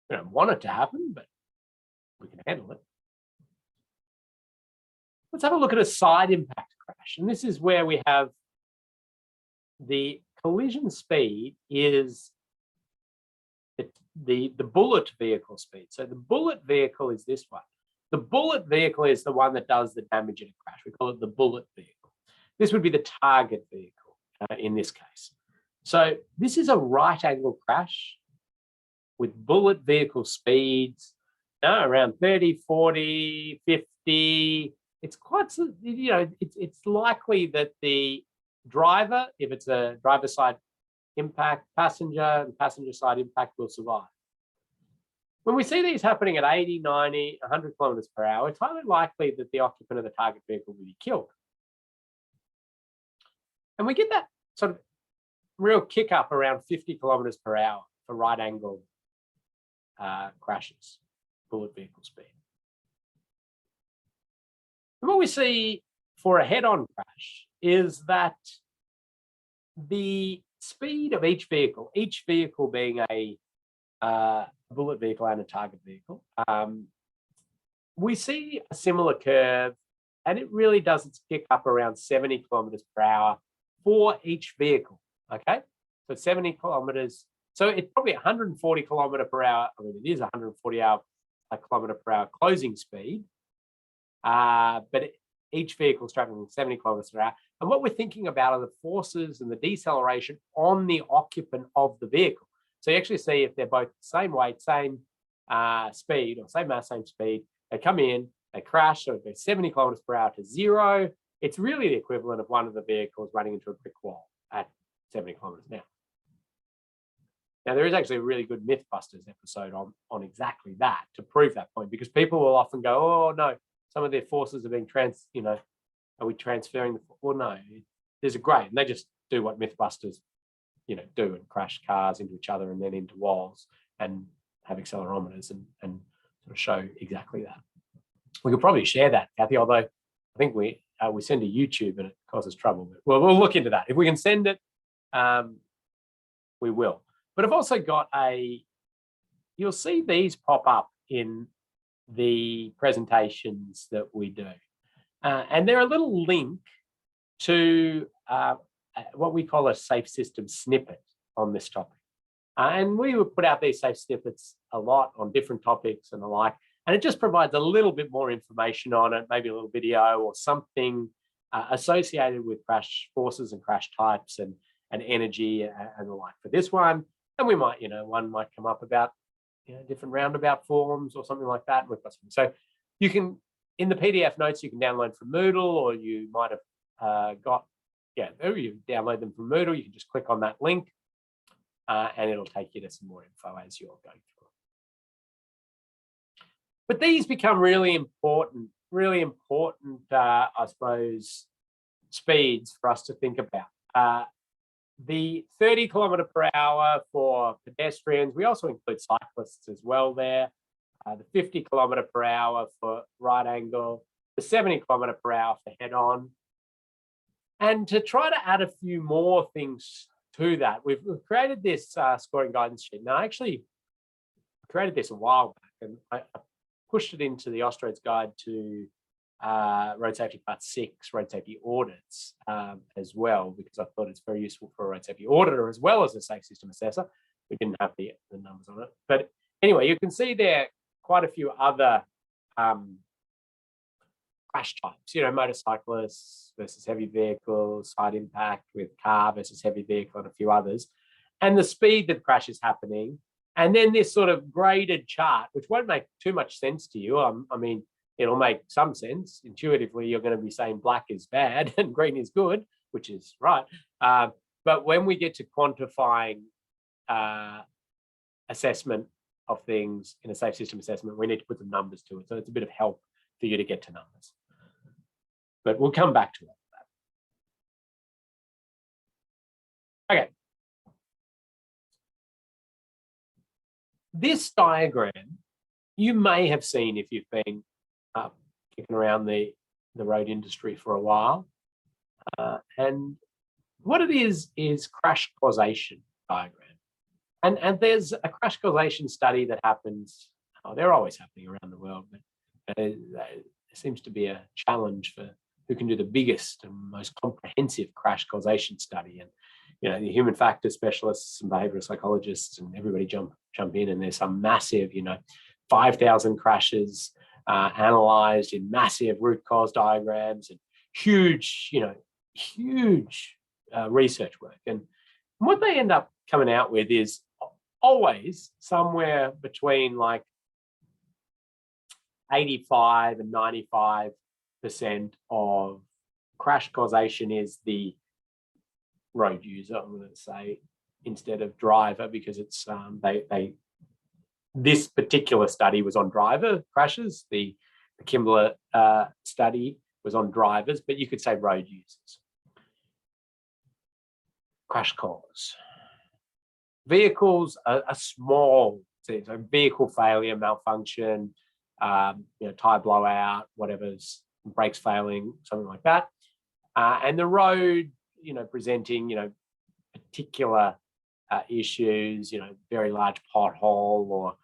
We don't want it to happen, but we can handle it. Let's have a look at a side impact crash. And this is where we have the collision speed is the bullet vehicle speed. So the bullet vehicle is this one. The bullet vehicle is the one that does the damage in a crash. We call it the bullet vehicle. This would be the target vehicle in this case. So this is a right angle crash with bullet vehicle speeds around 30, 40, 50. It's quite, it's likely that the driver, if it's a driver side impact, passenger and passenger side impact will survive. When we see these happening at 80, 90, 100 kilometers per hour, it's highly likely that the occupant of the target vehicle will be killed. And we get that sort of real kick up around 50 kilometers per hour for right angle crashes, bullet vehicle speed. And what we see for a head-on crash is that the speed of each vehicle being a bullet vehicle and a target vehicle, we see a similar curve, and it really does its kick up around 70 kilometers per hour for each vehicle, okay? So 70 kilometers, so it's probably 140 kilometer per hour. I mean, it is 140 kilometer per hour closing speed, but each vehicle is traveling 70 kilometers per hour. And what we're thinking about are the forces and the deceleration on the occupant of the vehicle. So you actually see if they're both the same weight, same speed, or same mass, same speed, they come in, they crash, so it goes 70 kilometers per hour to 0. It's really the equivalent of one of the vehicles running into a brick wall at 70 kilometers an hour. Now, there is actually a really good Mythbusters episode on exactly that to prove that point, because people will often go, oh, no, some of their forces are being are we transferring the, well, no, there's a great, and they just do what Mythbusters, do and crash cars into each other and then into walls and have accelerometers and sort of show exactly that. We could probably share that, Kathy, although I think we send to YouTube and it causes trouble. But we'll look into that. If we can send it, we will. But I've also got you'll see these pop up in the presentations that we do. And they're a little link to what we call a safe system snippet on this topic. And we would put out these safe snippets a lot on different topics and the like. And it just provides a little bit more information on it, maybe a little video or something associated with crash forces and crash types and energy and the like for this one. And we might, one might come up about different roundabout forms or something like that. So you can, in the PDF notes, you can download from Moodle, or you might have you download them from Moodle. You can just click on that link and it'll take you to some more info as you're going through. But these become really important, I suppose, speeds for us to think about. The 30 kilometer per hour for pedestrians, we also include cyclists as well there. The 50 kilometer per hour for right angle, the 70 km/h for head-on. And to try to add a few more things to that, we've created this scoring guidance sheet. Now, I actually created this a while back, and I pushed it into the Austroads Guide to Road Safety Part 6, Road Safety Audits as well, because I thought it's very useful for a road safety auditor as well as a safe system assessor. We didn't have the numbers on it. But anyway, you can see there quite a few other crash types, motorcyclists versus heavy vehicles, side impact with car versus heavy vehicle, and a few others, and the speed that crash is happening. And then this sort of graded chart, which won't make too much sense to you. I mean, it'll make some sense. Intuitively, you're going to be saying black is bad and green is good, which is right. But when we get to quantifying assessment of things in a safe system assessment, we need to put some numbers to it. So it's a bit of help for you to get to numbers. But we'll come back to that. Okay. This diagram you may have seen if you've been kicking around the road industry for a while. And what it is crash causation diagram. And there's a crash causation study that happens, they're always happening around the world, but there seems to be a challenge for who can do the biggest and most comprehensive crash causation study. And the human factor specialists and behavioral psychologists and everybody jump in, and there's some massive, 5,000 crashes analyzed in massive root cause diagrams and huge research work. And what they end up coming out with is always somewhere between like 85 and 95% of crash causation is the road user, I'm going to say, instead of driver, because it's this particular study was on driver crashes. The Kimbler study was on drivers, but you could say road users. Crash cause. Vehicles are small, so vehicle failure, malfunction, tire blowout, whatever's, brakes failing, something like that. And the road, presenting, particular issues, very large pothole or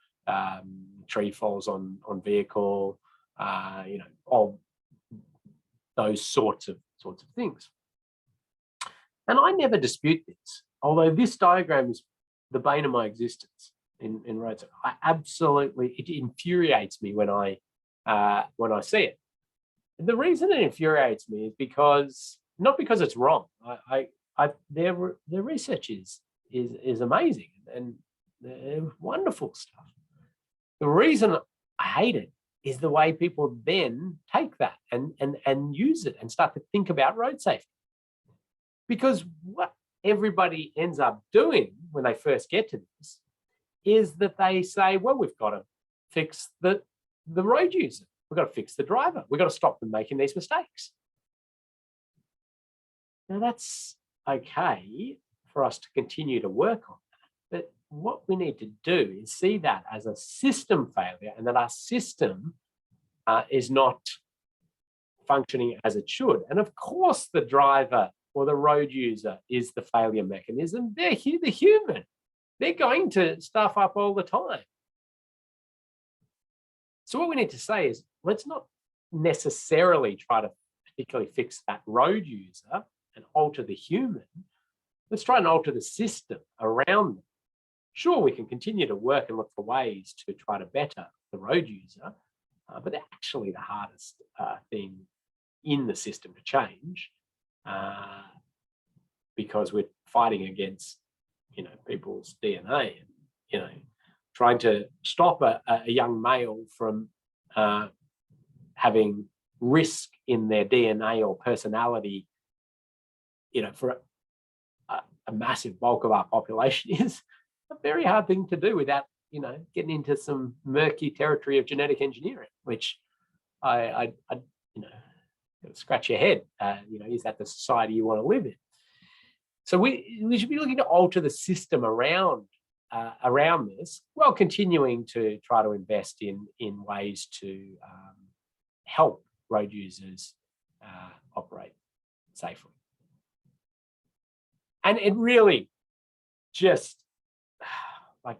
tree falls on vehicle, all those sorts of things. And I never dispute this, although this diagram is the bane of my existence in roads. It infuriates me when I see it. The reason it infuriates me is because, not because it's wrong. Their research is amazing and they're wonderful stuff. The reason I hate it is the way people then take that and use it and start to think about road safety. Because what everybody ends up doing when they first get to this is that they say, well, we've got to fix the road user. We've got to fix the driver. We've got to stop them making these mistakes. Now, that's okay for us to continue to work on that. But what we need to do is see that as a system failure, and that our system is not functioning as it should. And of course, the driver or the road user is the failure mechanism. They're the human. They're going to stuff up all the time. So what we need to say is, let's not necessarily try to particularly fix that road user and alter the human. Let's try and alter the system around them. Sure, we can continue to work and look for ways to try to better the road user, but they're actually the hardest thing in the system to change, because we're fighting against, people's DNA and, trying to stop a young male from having risk in their DNA or personality, for a massive bulk of our population is a very hard thing to do without, getting into some murky territory of genetic engineering, which I scratch your head. Is that the society you want to live in? So we should be looking to alter the system around this, while continuing to try to invest in ways to help road users operate safely. And it really just, like,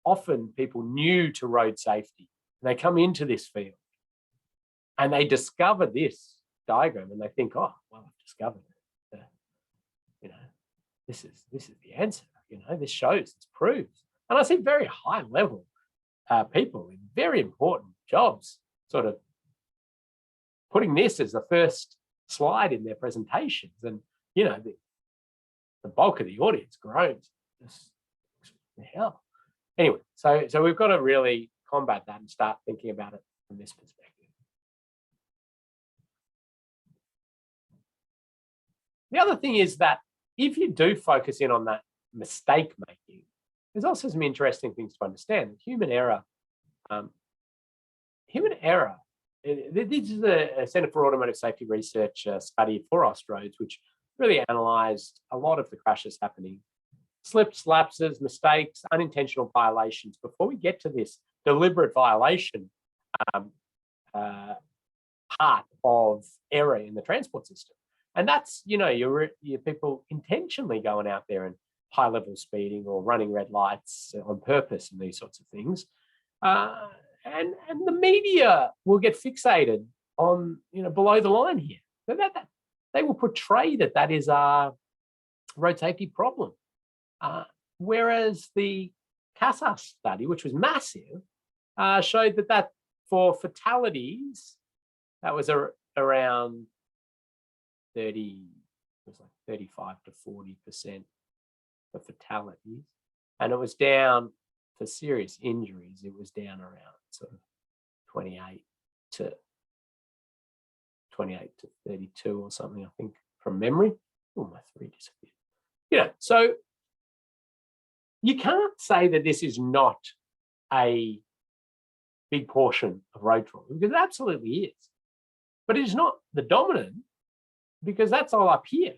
often people new to road safety, they come into this field and they discover this diagram and they think, oh, well, I've discovered it. You know, this is the answer. You know, this shows, it's proves. And I see very high level people in very important jobs sort of putting this as the first slide in their presentations. And, you know, the bulk of the audience groans. The hell. Anyway, so we've got to really combat that and start thinking about it from this perspective. The other thing is that if you do focus in on that mistake making, there's also some interesting things to understand. Human error. This is a Centre for Automotive Safety Research study for Austroads, which really analysed a lot of the crashes happening. Slips, lapses, mistakes, unintentional violations. Before we get to this deliberate violation part of error in the transport system. And that's, you know, your people intentionally going out there and high level speeding or running red lights on purpose and these sorts of things. And the media will get fixated on, you know, below the line here. So that they will portray that is a road safety problem. Whereas the CASA study, which was massive, showed that for fatalities, that was around 35 to 40% for fatalities. And it was down for serious injuries, it was down around sort of 28 to 32 or something, I think, from memory. Oh, my 3 disappeared. You know, so you can't say that this is not a big portion of road trauma, because it absolutely is. But it is not the dominant, because that's all up here.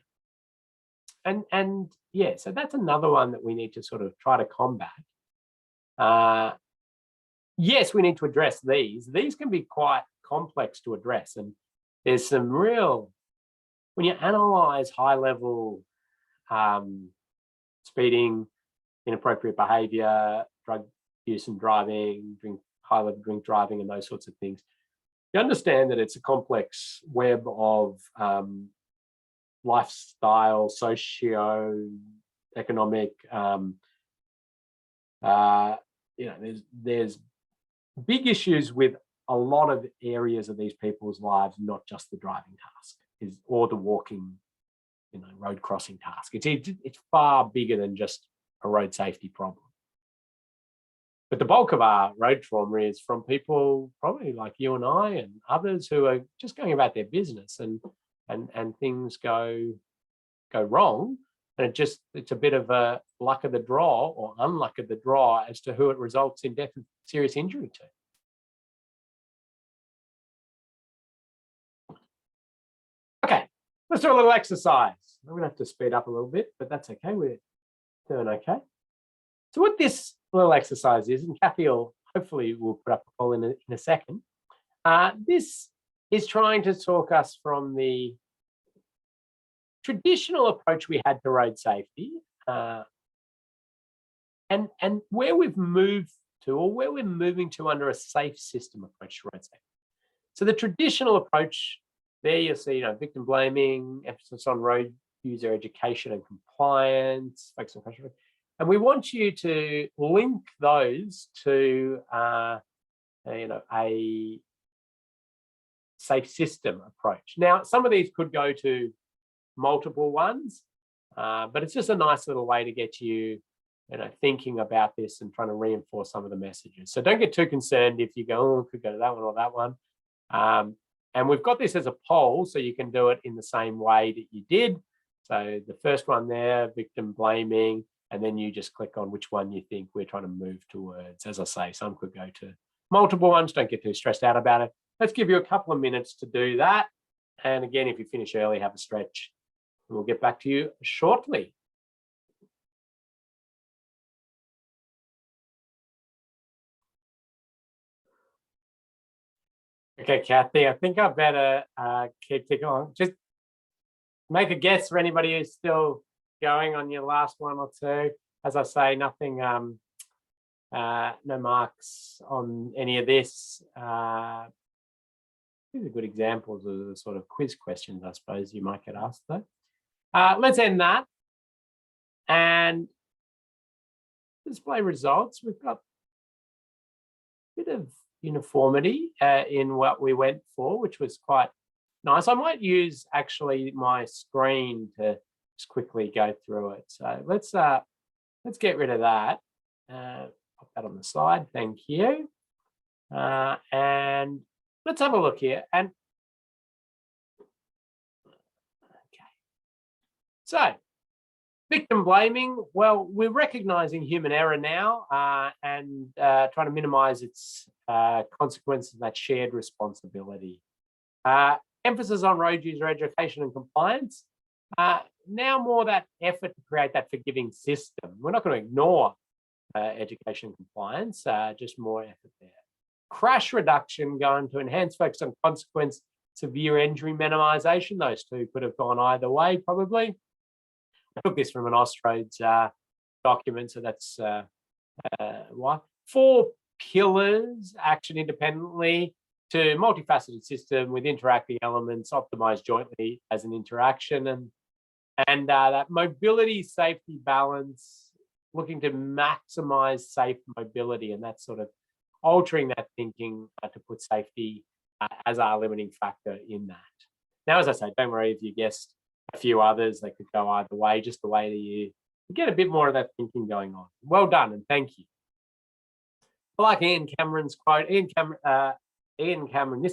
And yeah, so that's another one that we need to sort of try to combat. Yes, we need to address these. These can be quite complex to address. And there's some real, when you analyze high level speeding, inappropriate behavior, drug use and driving, high level drink driving and those sorts of things, you understand that it's a complex web of lifestyle, socio-economic, you know, there's big issues with a lot of areas of these people's lives, not just the driving task or the walking, you know, road crossing task. It's far bigger than just a road safety problem. But the bulk of our road trauma is from people probably like you and I and others who are just going about their business and things go wrong. And it's a bit of a luck of the draw or unluck of the draw as to who it results in death and serious injury to. Okay, let's do a little exercise. I'm going to have to speed up a little bit, but that's okay. We're doing okay. So what this little exercise is, and Kathy hopefully will put up a poll in a second, this is trying to talk us from the traditional approach we had to road safety and where we've moved to, or where we're moving to under a safe system approach to road safety. So the traditional approach, there you'll see, you know, victim blaming, emphasis on road user education and compliance, focus on crash. And we want you to link those to, you know, a safe system approach. Now, some of these could go to multiple ones, but it's just a nice little way to get you, you know, thinking about this and trying to reinforce some of the messages. So don't get too concerned if you go, oh, it could go to that one or that one. And we've got this as a poll, so you can do it in the same way that you did. So the first one there, victim blaming, and then you just click on which one you think we're trying to move towards. As I say, some could go to multiple ones. Don't get too stressed out about it. Let's give you a couple of minutes to do that. And again, if you finish early, have a stretch. And we'll get back to you shortly. Okay, Kathy, I think I better keep ticking on. Just make a guess for anybody who's still going on your last one or two. As I say, nothing, no marks on any of this. These are good examples of the sort of quiz questions, I suppose, you might get asked though. Let's end that and display results. We've got a bit of uniformity in what we went for, which was quite nice. I might use actually my screen to just quickly go through it. So let's get rid of that. Pop that on the side. Thank you. And let's have a look here. And okay, so victim blaming. Well, we're recognizing human error now and trying to minimize its consequences of that shared responsibility. Emphasis on road user education and compliance. Now more that effort to create that forgiving system. We're not going to ignore education and compliance, just more effort there. Crash reduction, going to enhance focus on consequence, severe injury minimisation. Those two could have gone either way, probably. I took this from an Austroads document, so that's why. 4 pillars, action independently to multifaceted system with interacting elements, optimized jointly as an interaction, and that mobility safety balance, looking to maximize safe mobility, and that's sort of altering that thinking to put safety as our limiting factor in that. Now, as I say, don't worry if you guessed a few others, they could go either way, just the way that you get a bit more of that thinking going on. Well done, and thank you. I like Ian Cameron's quote. Ian Cameron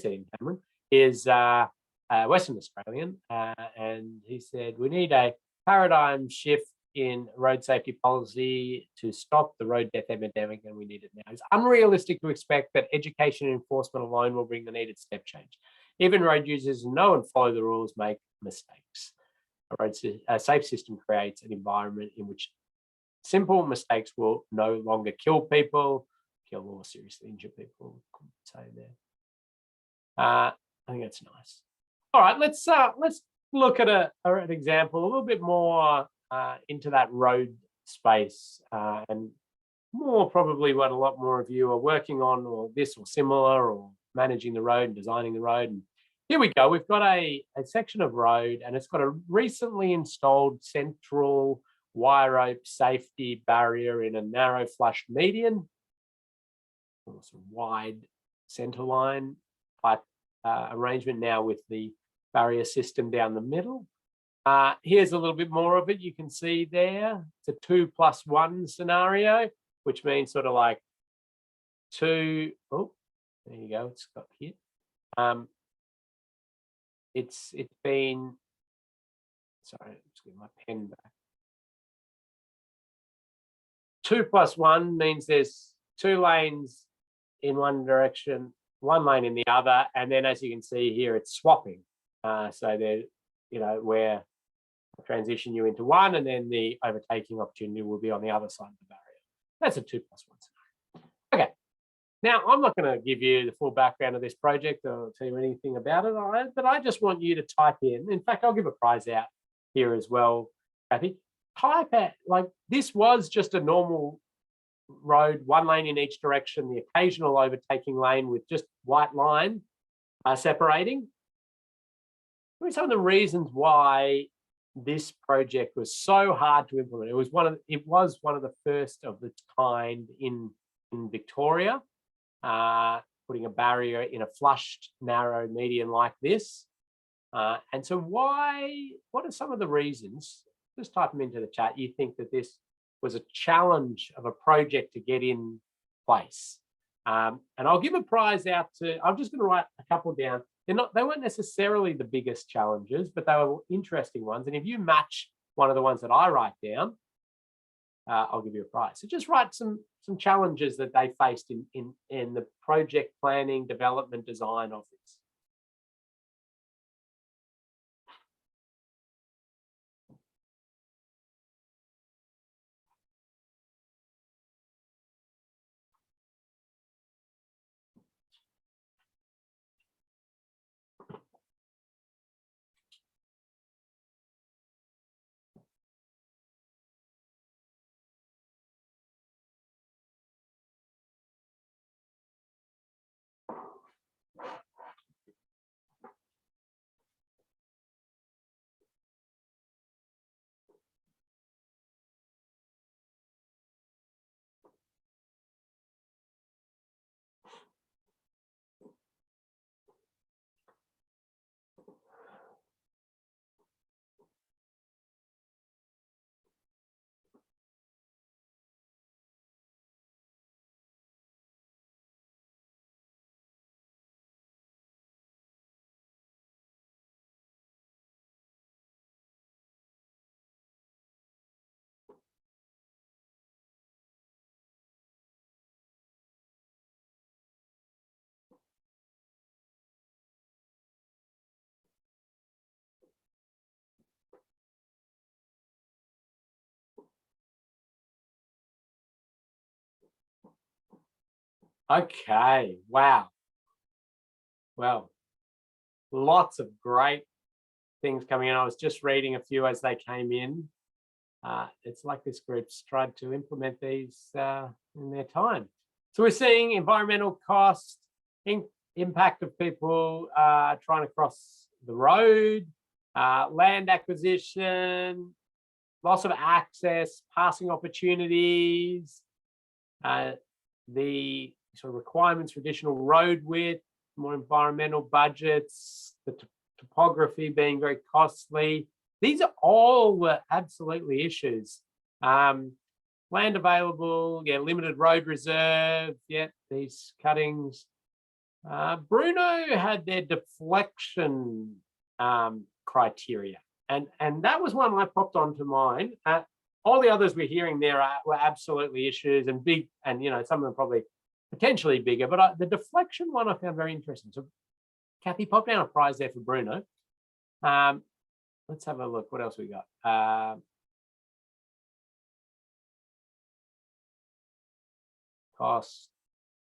is Western Australian, and he said, we need a paradigm shift in road safety policy to stop the road death epidemic, and we need it now. It's unrealistic to expect that education and enforcement alone will bring the needed step change. Even road users who know and follow the rules make mistakes. A safe system creates an environment in which simple mistakes will no longer kill people, kill or seriously injure people, could say there. I think that's nice. All right, let's look at an example a little bit more into that road space and more probably what a lot more of you are working on, or this or similar, or managing the road and designing the road. And here we go. We've got a section of road, and it's got a recently installed central wire rope safety barrier in a narrow flush median. Some wide center line type arrangement now with the barrier system down the middle. Here's a little bit more of it. You can see there, it's a 2+1 scenario, which means sort of like 2. Oh, there you go. It's got here. It's been. Sorry, let's get my pen back. 2+1 means there's 2 lanes in one direction, 1 lane in the other, and then as you can see here, it's swapping. So there, where I'll transition you into one, and then the overtaking opportunity will be on the other side of the barrier. That's a 2+1 scenario. Okay. Now, I'm not going to give you the full background of this project or tell you anything about it, but I just want you to type in. In fact, I'll give a prize out here as well, Kathy. Type at, like, this was just a normal road, 1 lane in each direction, the occasional overtaking lane with just white line separating. What are some of the reasons why this project was so hard to implement? It was one of the first of its kind in Victoria, putting a barrier in a flushed narrow median like this. And so what are some of the reasons? Just type them into the chat. You think that this was a challenge of a project to get in place. And I'll give a prize out to, I'm just going to write a couple down. They weren't necessarily the biggest challenges, but they were interesting ones. And if you match one of the ones that I write down, I'll give you a prize. So just write some challenges that they faced in the project planning, development, design of this. Okay, wow. Well, lots of great things coming in. I was just reading a few as they came in. It's like this group's tried to implement these in their time. So we're seeing environmental cost, impact of people trying to cross the road, land acquisition, loss of access, passing opportunities, the sort of requirements for additional road width, more environmental budgets, the topography being very costly. These are all absolutely issues. Land available, yeah, limited road reserve, yeah, these cuttings. Bruno had their deflection criteria, and that was one I popped onto mine. All the others we're hearing there were absolutely issues and big, and some of them probably potentially bigger, but the deflection one I found very interesting. So Kathy, pop down a prize there for Bruno. Let's have a look. What else we got? Cost,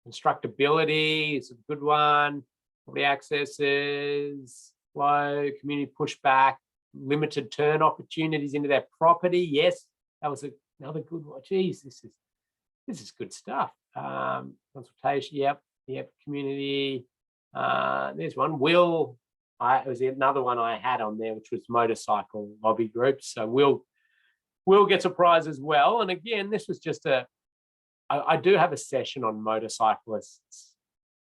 constructability is a good one. Probably accesses, flow, community pushback, limited turn opportunities into their property. Yes, that was another good one. Geez, this is good stuff. Consultation. Yep. Community. There's one. It was another one I had on there, which was motorcycle lobby groups. So Will gets a prize as well. And again, this was just I do have a session on motorcyclists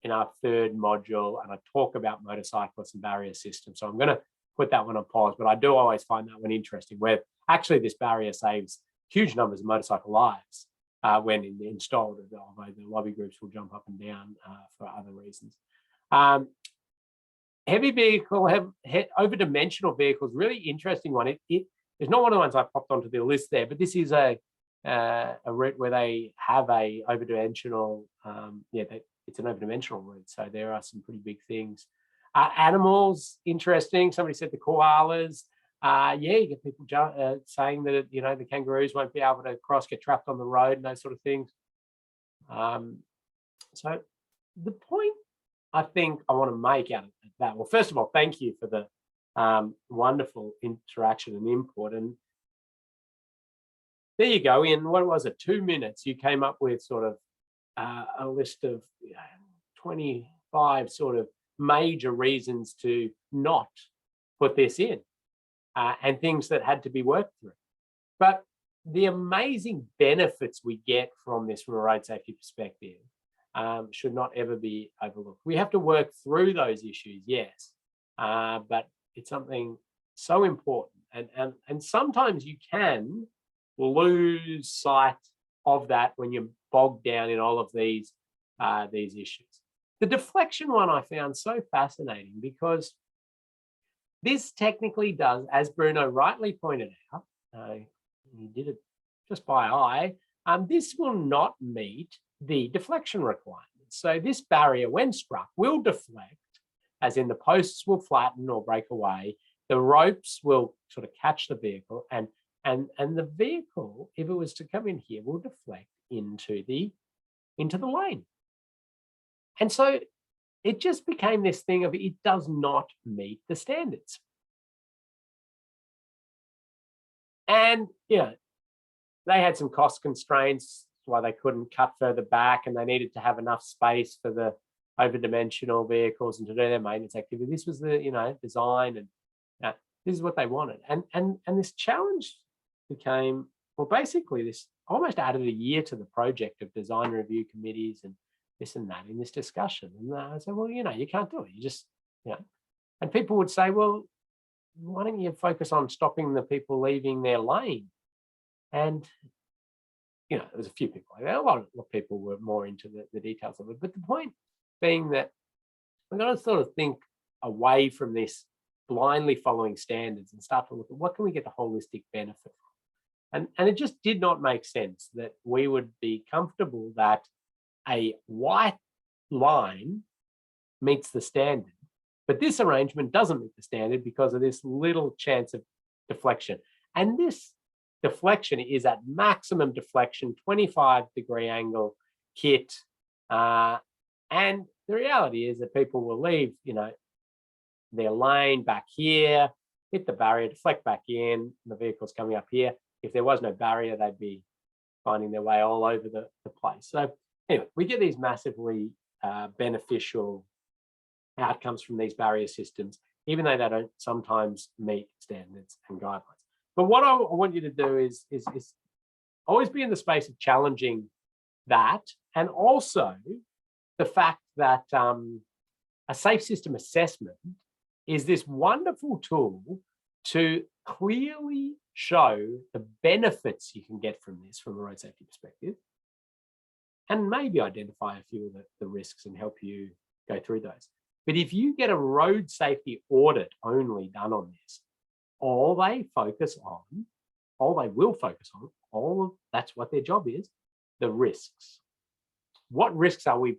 in our third module, and I talk about motorcyclists and barrier systems. So I'm going to put that one on pause, but I do always find that one interesting, where actually this barrier saves huge numbers of motorcycle lives when installed. Although the lobby groups will jump up and down for other reasons. Heavy vehicle, over-dimensional vehicles, really interesting one. It's not one of the ones I popped onto the list there, but this is a route where they have a over-dimensional, it's an over-dimensional route. So there are some pretty big things. Animals, interesting. Somebody said the koalas. You get people saying that, the kangaroos won't be able to cross, get trapped on the road and those sort of things. So the point I think I want to make out of that, well, first of all, thank you for the wonderful interaction and input. And there you go. In, what was it, 2 minutes, you came up with sort of a list of 25 sort of major reasons to not put this in and things that had to be worked through. But the amazing benefits we get from this from a road safety perspective should not ever be overlooked. We have to work through those issues, yes, but it's something so important. And sometimes you can lose sight of that when you're bogged down in all of these issues. The deflection one I found so fascinating, because this technically does, as Bruno rightly pointed out, he did it just by eye, this will not meet the deflection requirements. So this barrier, when struck, will deflect, as in the posts will flatten or break away, the ropes will sort of catch the vehicle, and the vehicle, if it was to come in here, will deflect into the lane. And so it just became this thing of, it does not meet the standards. And they had some cost constraints, why they couldn't cut further back, and they needed to have enough space for the over-dimensional vehicles and to do their maintenance activity. This was the design, and this is what they wanted. And this challenge became, well, basically this almost added a year to the project of design review committees and this and that in this discussion. And I said, well, you can't do it. You just, and people would say, well, why don't you focus on stopping the people leaving their lane? And there was a few people like that. A lot of people were more into the details of it. But the point being that we're going to sort of think away from this blindly following standards and start to look at what can we get the holistic benefit from. And it just did not make sense that we would be comfortable that a white line meets the standard, but this arrangement doesn't meet the standard because of this little chance of deflection. And this deflection is at maximum deflection, 25-degree angle kit, And the reality is that people will leave, their lane back here, hit the barrier, deflect back in, the vehicle's coming up here. If there was no barrier, they'd be finding their way all over the place. So anyway, we get these massively beneficial outcomes from these barrier systems, even though they don't sometimes meet standards and guidelines. But what I want you to do is always be in the space of challenging that, and also the fact that a safe system assessment is this wonderful tool to clearly show the benefits you can get from this from a road safety perspective, and maybe identify a few of the risks and help you go through those. But if you get a road safety audit only done on this, all they will focus on, that's what their job is, the risks. What risks are we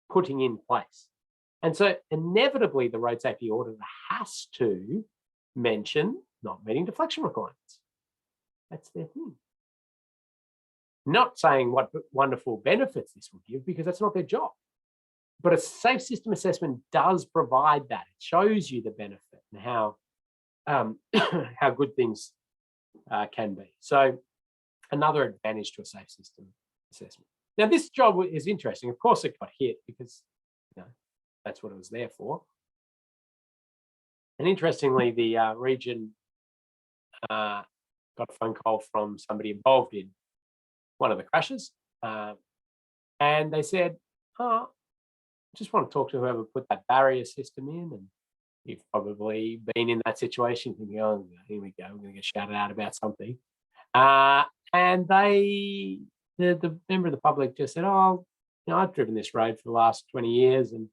putting in place? And so inevitably the road safety auditor has to mention not meeting deflection requirements. That's their thing. Not saying what wonderful benefits this will give, because that's not their job. But a safe system assessment does provide that. It shows you the benefit and how good things can be. So another advantage to a safe system assessment. Now, this job is interesting. Of course, it got hit because that's what it was there for. And interestingly, the region got a phone call from somebody involved in one of the crashes, and they said, "Oh, I just want to talk to whoever put that barrier system in." And you've probably been in that situation, thinking, "Oh, here we go, we're going to get shouted out about something." And the member of the public just said, "Oh, I've driven this road for the last 20 years, and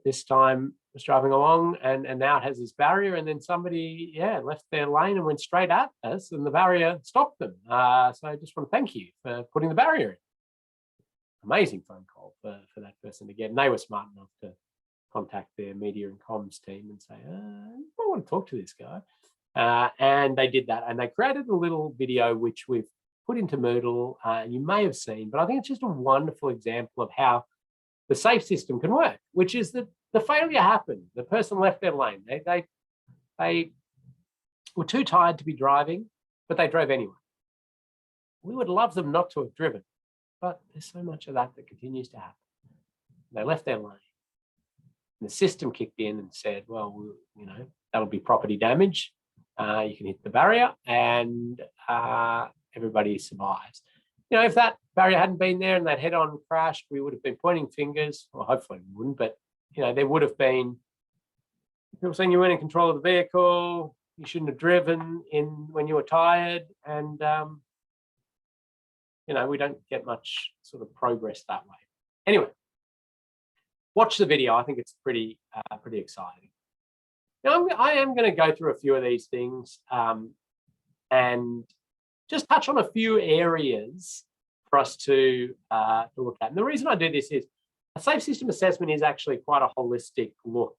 this time I was driving along, and now it has this barrier, and then somebody, left their lane and went straight at us, and the barrier stopped them. So I just want to thank you for putting the barrier in." Amazing phone call for that person to get. And they were smart enough to contact their media and comms team and say, "I want to talk to this guy." And they did that, and they created a little video which we've put into Moodle, and you may have seen, but I think it's just a wonderful example of how the safe system can work, which is that the failure happened. The person left their lane. They were too tired to be driving, but they drove anyway. We would love them not to have driven, but there's so much of that continues to happen. They left their lane. And the system kicked in and said, "Well, that'll be property damage. You can hit the barrier," and everybody survives. If that barrier hadn't been there and that head-on crashed, we would have been pointing fingers. Well, hopefully we wouldn't, but there would have been people saying you weren't in control of the vehicle, you shouldn't have driven in when you were tired, and we don't get much sort of progress that way. Anyway, watch the video. I think it's pretty exciting. Now, I am going to go through a few of these things and just touch on a few areas for us to look at. And the reason I do this is a safe system assessment is actually quite a holistic look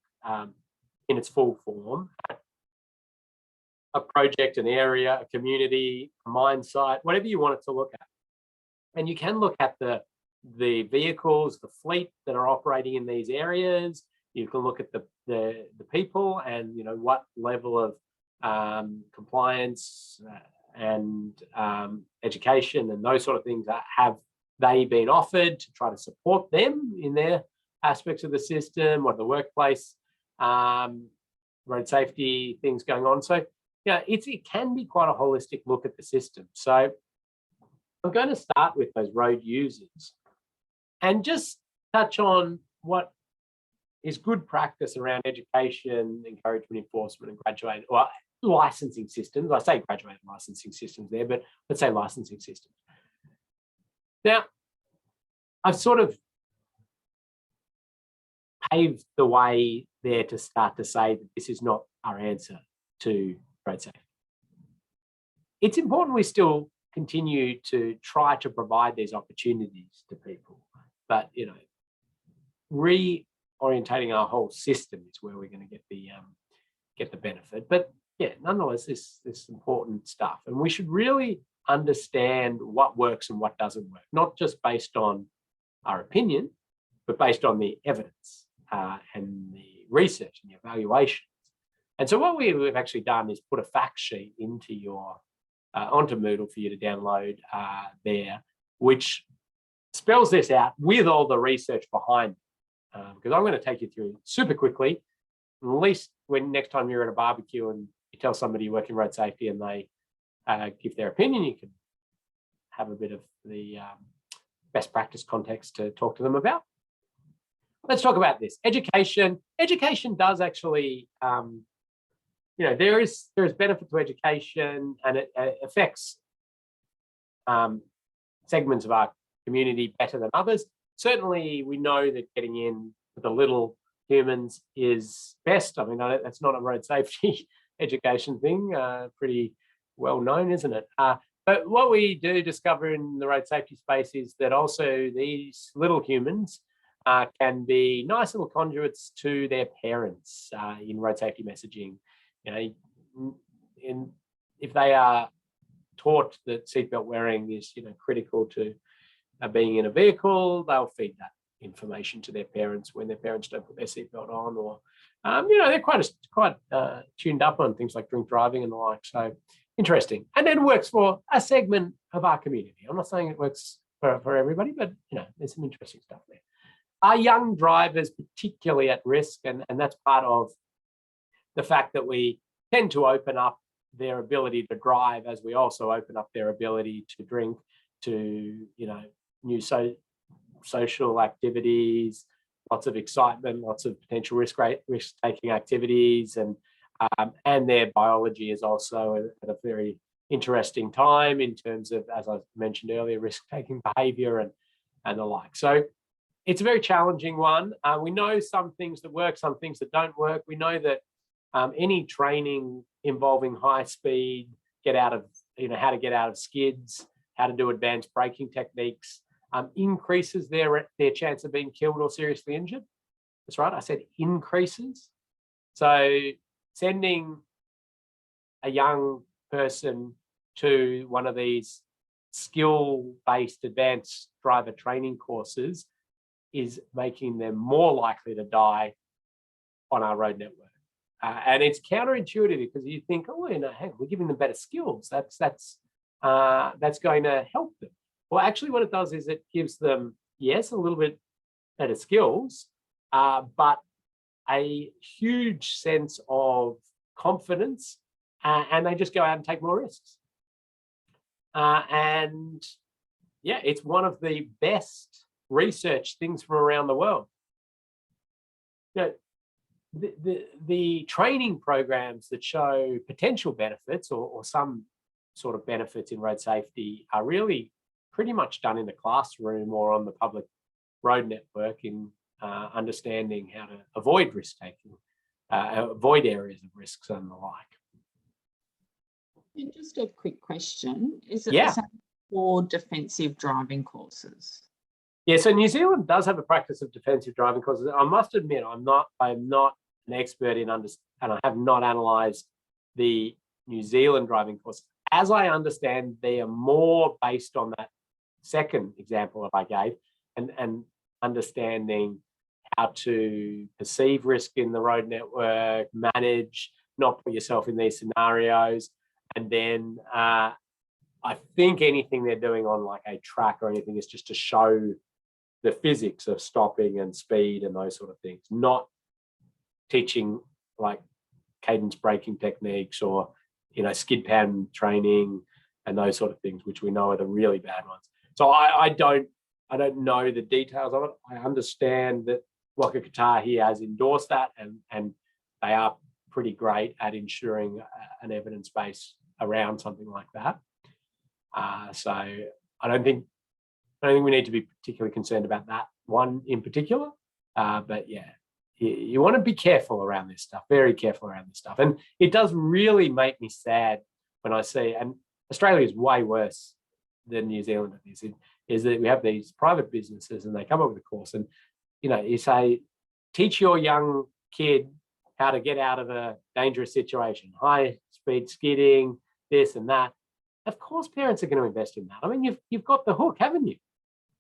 in its full form at a project, an area, a community, a mine site, whatever you want it to look at. And you can look at the vehicles, the fleet that are operating in these areas. You can look at the people and what level of compliance and education and those sort of things have they been offered to try to support them in their aspects of the system, what are the workplace road safety things going on. So it can be quite a holistic look at the system. So I'm going to start with those road users and just touch on what is good practice around education, encouragement, enforcement, and graduated or licensing systems. I say graduated licensing systems there, but let's say licensing systems. Now, I've sort of paved the way there to start to say that this is not our answer to road safety. It's important we still continue to try to provide these opportunities to people, but reorientating our whole system is where we're going to get the benefit. But nonetheless, this important stuff, and we should really understand what works and what doesn't work, not just based on our opinion, but based on the evidence and the research and the evaluations. And so what we've actually done is put a fact sheet into your onto Moodle for you to download there, which spells this out with all the research behind it. Because I'm going to take you through super quickly. At least when next time you're at a barbecue and you tell somebody you work in road safety and they give their opinion, you can have a bit of the best practice context to talk to them about. Let's talk about this. Education. Education does actually, there is benefit to education, and it affects segments of our community better than others. Certainly, we know that getting in with the little humans is best. I mean, that's not a road safety education thing, pretty well known, isn't it? But what we do discover in the road safety space is that also these little humans can be nice little conduits to their parents in road safety messaging. If they are taught that seatbelt wearing is, critical to being in a vehicle, they'll feed that information to their parents when their parents don't put their seatbelt on, or they're quite tuned up on things like drink driving and the like. So interesting, and then it works for a segment of our community. I'm not saying it works for everybody, but there's some interesting stuff there. Are young drivers particularly at risk? And that's part of the fact that we tend to open up their ability to drive as we also open up their ability to drink, to new social activities, lots of excitement, lots of potential risk-taking activities, and their biology is also at a very interesting time in terms of, as I mentioned earlier, risk-taking behaviour and the like. So it's a very challenging one. We know some things that work, some things that don't work. We know that any training involving high speed, how to get out of skids, how to do advanced braking techniques, increases their chance of being killed or seriously injured. That's right, I said increases. So sending a young person to one of these skill-based advanced driver training courses is making them more likely to die on our road network. And it's counterintuitive because you think, hey, we're giving them better skills. That's going to help them. Well, actually what it does is it gives them, yes, a little bit better skills, but a huge sense of confidence, and they just go out and take more risks. And yeah, it's one of the best research things from around the world. The training programs that show potential benefits or some sort of benefits in road safety are really pretty much done in the classroom or on the public road network in understanding how to avoid risk-taking, avoid areas of risks and the like. And just a quick question. Is it the same for defensive driving courses? Yeah, so New Zealand does have a practice of defensive driving courses. I must admit, I'm not an expert in and I have not analysed the New Zealand driving courses. As I understand, they are more based on that second example that I gave, and understanding how to perceive risk in the road network, manage, not put yourself in these scenarios, and then I think anything they're doing on like a track or anything is just to show the physics of stopping and speed and those sort of things, not teaching like cadence braking techniques or skid pan training and those sort of things, which we know are the really bad ones. So I don't know the details of it. I understand that Waka Qatar here has endorsed that, and they are pretty great at ensuring an evidence base around something like that. So I don't think we need to be particularly concerned about that one in particular. But yeah, you want to be careful around this stuff, very careful around this stuff. And it does really make me sad when I see, and Australia is way worse than New Zealand at this, is that we have these private businesses and they come up with a course and, you say, teach your young kid how to get out of a dangerous situation, high speed skidding, this and that. Of course, parents are going to invest in that. I mean, you've got the hook, haven't you?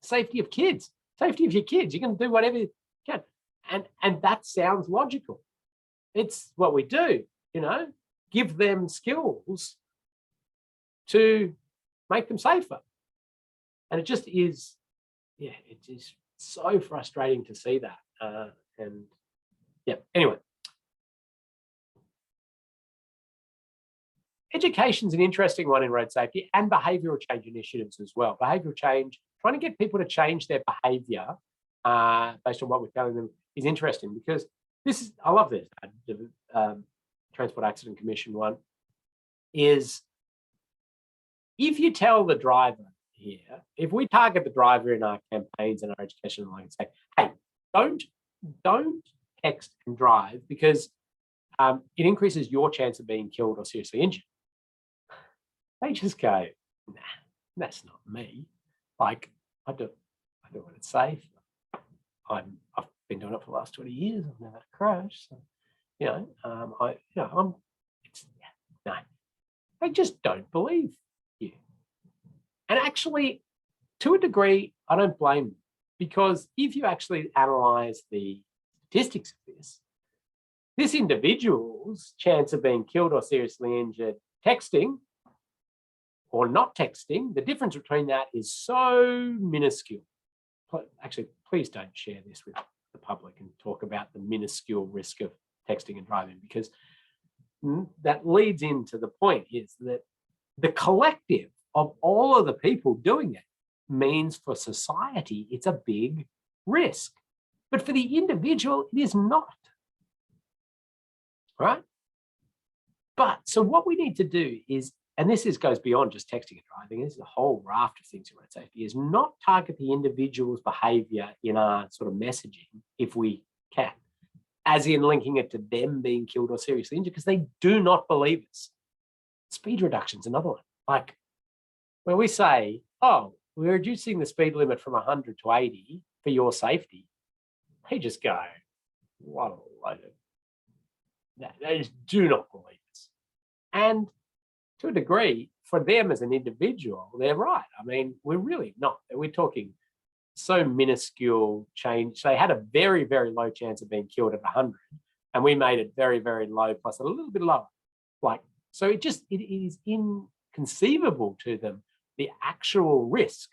Safety of kids. safety of your kids. You can do whatever you can. And that sounds logical. It's what we do, give them skills to make them safer. And it just is, it is so frustrating to see that. Anyway. Education's an interesting one in road safety, and behavioural change initiatives as well. Behavioural change, trying to get people to change their behaviour based on what we're telling them is interesting, because I love this, the Transport Accident Commission one, is if you tell the driver here, if we target the driver in our campaigns and our education and say, hey, don't text and drive because it increases your chance of being killed or seriously injured. They just go, nah, that's not me. Like, I do what it's safe. I've been doing it for the last 20 years. I've never had a crash. So, no. They just don't believe you. And actually, to a degree, I don't blame them, because if you actually analyze the statistics of this individual's chance of being killed or seriously injured texting or not texting, the difference between that is so minuscule. Actually, please don't share this with the public and talk about the minuscule risk of texting and driving, because that leads into the point is that the collective of all of the people doing it means for society, it's a big risk. But for the individual, it is not. Right? But so what we need to do is, and goes beyond just texting and driving, this is a whole raft of things in road safety, is not target the individual's behaviour in our sort of messaging if we can, as in linking it to them being killed or seriously injured, because they do not believe us. Speed reduction is another one. Like when we say, oh, we're reducing the speed limit from 100 to 80 for your safety, they just go, what a load of, they just do not believe us. And to a degree, for them as an individual, they're right. I mean, we're really not. We're talking so minuscule change. They had a very, very low chance of being killed at 100, and we made it very, very low plus a little bit lower. So it is inconceivable to them, the actual risk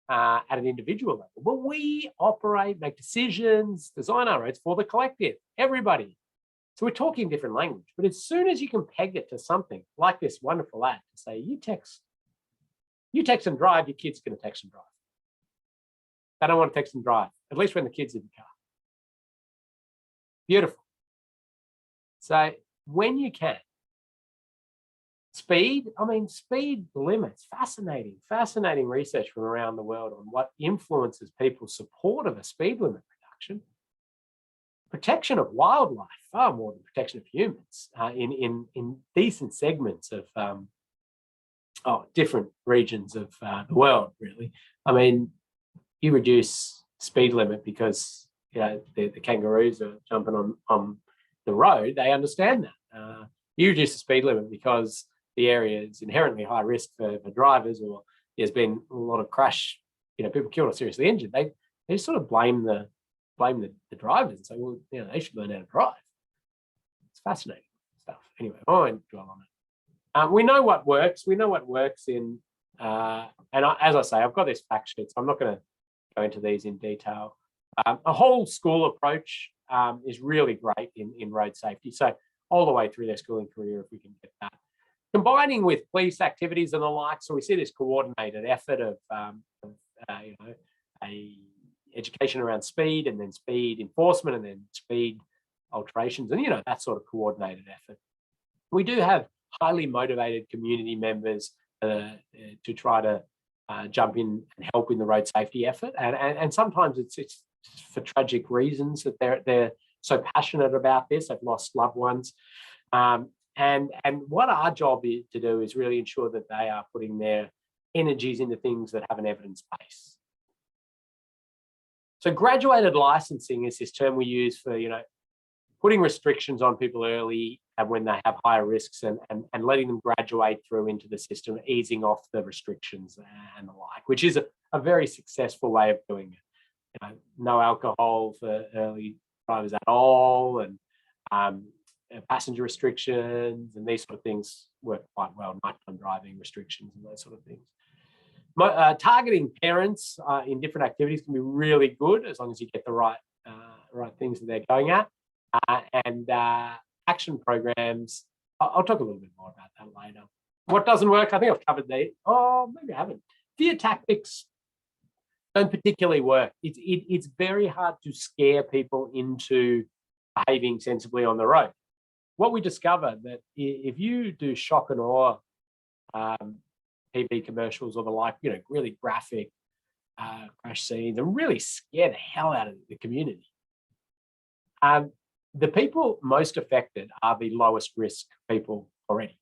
at an individual level. But we operate, make decisions, design our roads for the collective, everybody. So we're talking different language, but as soon as you can peg it to something like this wonderful ad to say, you text and drive, your kid's going to text and drive. They don't want to text and drive, at least when the kid's in the car. Beautiful. So when you can, speed limits, fascinating research from around the world on what influences people's support of a speed limit reduction. Protection of wildlife, far more than protection of humans, in decent segments of different regions of the world, really. I mean, you reduce speed limit because the kangaroos are jumping on the road, they understand that. You reduce the speed limit because the area is inherently high risk for drivers, or there's been a lot of crash, people killed or seriously injured. They just sort of blame the drivers and say, well, they should learn how to drive. It's fascinating stuff. Anyway, I won't dwell on it. We know what works. We know what works in, as I say, I've got this fact sheet, so I'm not going to go into these in detail. A whole school approach is really great in road safety. So all the way through their schooling career, if we can get that. Combining with police activities and the like, so we see this coordinated effort of a education around speed, and then speed enforcement, and then speed alterations, and that sort of coordinated effort. We do have highly motivated community members to try to jump in and help in the road safety effort, and sometimes it's for tragic reasons that they're so passionate about this. They've lost loved ones, and what our job is to do is really ensure that they are putting their energies into things that have an evidence base. So graduated licensing is this term we use for, putting restrictions on people early and when they have higher risks, and letting them graduate through into the system, easing off the restrictions and the like, which is a very successful way of doing it. no alcohol for early drivers at all, and passenger restrictions and these sort of things work quite well. Nighttime driving restrictions and those sort of things. Targeting parents in different activities can be really good as long as you get the right things that they're going at. And action programs, I'll talk a little bit more about that later. What doesn't work, I think I've covered these. Oh, maybe I haven't. Fear tactics don't particularly work. It's very hard to scare people into behaving sensibly on the road. What we discovered that if you do shock and awe TV commercials or the like, really graphic crash scenes and really scare the hell out of the community, the people most affected are the lowest risk people already.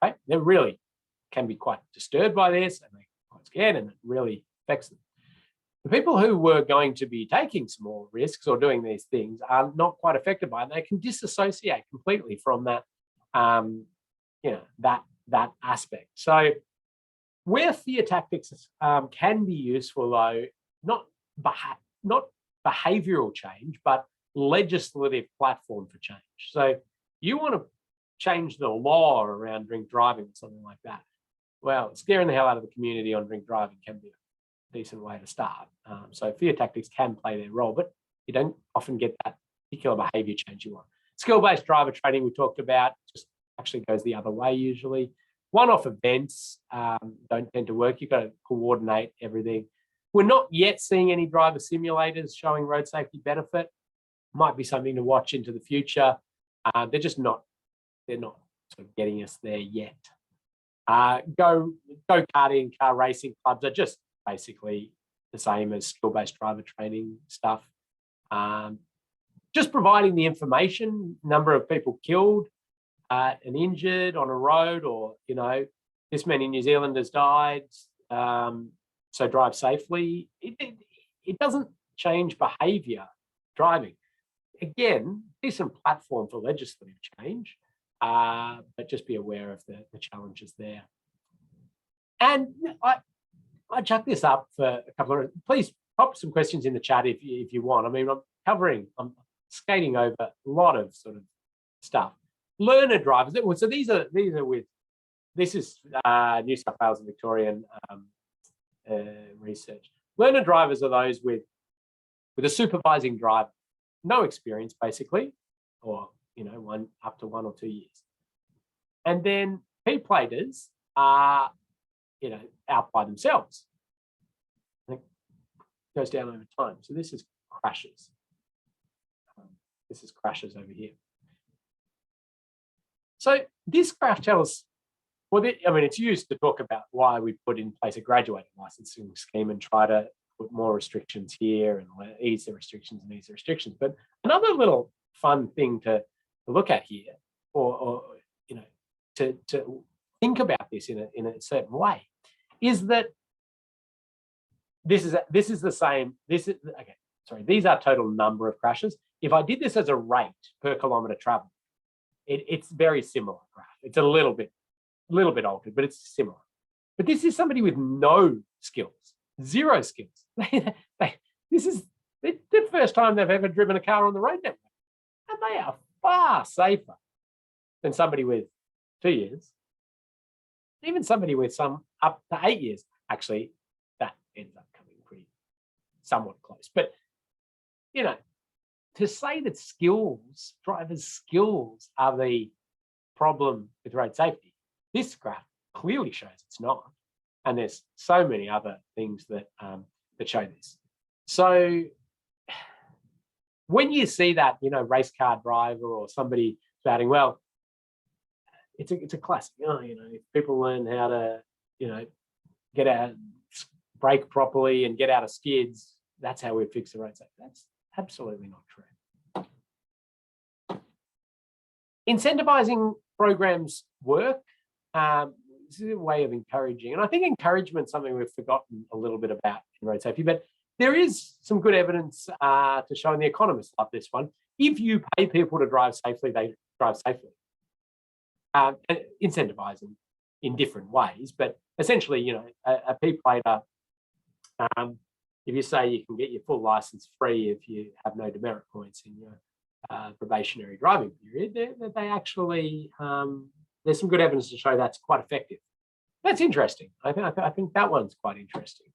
Okay, they really can be quite disturbed by this and they're quite scared, and it really affects them. The people who were going to be taking some more risks or doing these things are not quite affected by it. They can disassociate completely from that, that aspect. So where fear tactics can be useful, though, not behavioural change, but legislative platform for change. So you want to change the law around drink driving or something like that. Well, scaring the hell out of the community on drink driving can be a decent way to start. So fear tactics can play their role, but you don't often get that particular behaviour change you want. Skill-based driver training we talked about just actually goes the other way usually. One-off events don't tend to work. You've got to coordinate everything. We're not yet seeing any driver simulators showing road safety benefit. Might be something to watch into the future. They're not sort of getting us there yet. Go-karting, car racing clubs are just basically the same as skill-based driver training stuff. Just providing the information, number of people killed and injured on a road, or, this many New Zealanders died, so drive safely. It doesn't change behaviour driving. Again, decent platform for legislative change, but just be aware of the challenges there. And I chuck this up for a couple of, please pop some questions in the chat if you want. I mean, I'm skating over a lot of sort of stuff. Learner drivers. So this is New South Wales and Victorian research. Learner drivers are those with a supervising driver, no experience basically, or up to 1 or 2 years. And then P-platers are out by themselves. I think it goes down over time. So this is crashes. This is crashes over here. So this graph tells, it's used to talk about why we put in place a graduated licensing scheme and try to put more restrictions here and ease the restrictions and ease the restrictions. But another little fun thing to look at here, or to think about this in a certain way, is that this is the same. These are total number of crashes. If I did this as a rate per kilometre travel, it's very similar graph. It's a little bit altered, but it's similar. But this is somebody with no skills, zero skills. This is the first time they've ever driven a car on the road network, and they are far safer than somebody with 2 years, even somebody with some up to 8 years. Actually, that ends up coming pretty somewhat close. But to say that drivers' skills are the problem with road safety, this graph clearly shows it's not. And there's so many other things that show this. So when you see that, race car driver or somebody shouting, well, it's a classic. If people learn how to, get out, brake properly and get out of skids, that's how we fix the road safety. That's absolutely not true. Incentivizing programs work. This is a way of encouraging, and I think encouragement is something we've forgotten a little bit about in road safety, but there is some good evidence to show, and the economists love this one. If you pay people to drive safely, they drive safely. Incentivize them in different ways, but essentially, a P-plater if you say you can get your full license free if you have no demerit points in your probationary driving period, they actually, there's some good evidence to show that's quite effective. That's interesting. I think that one's quite interesting.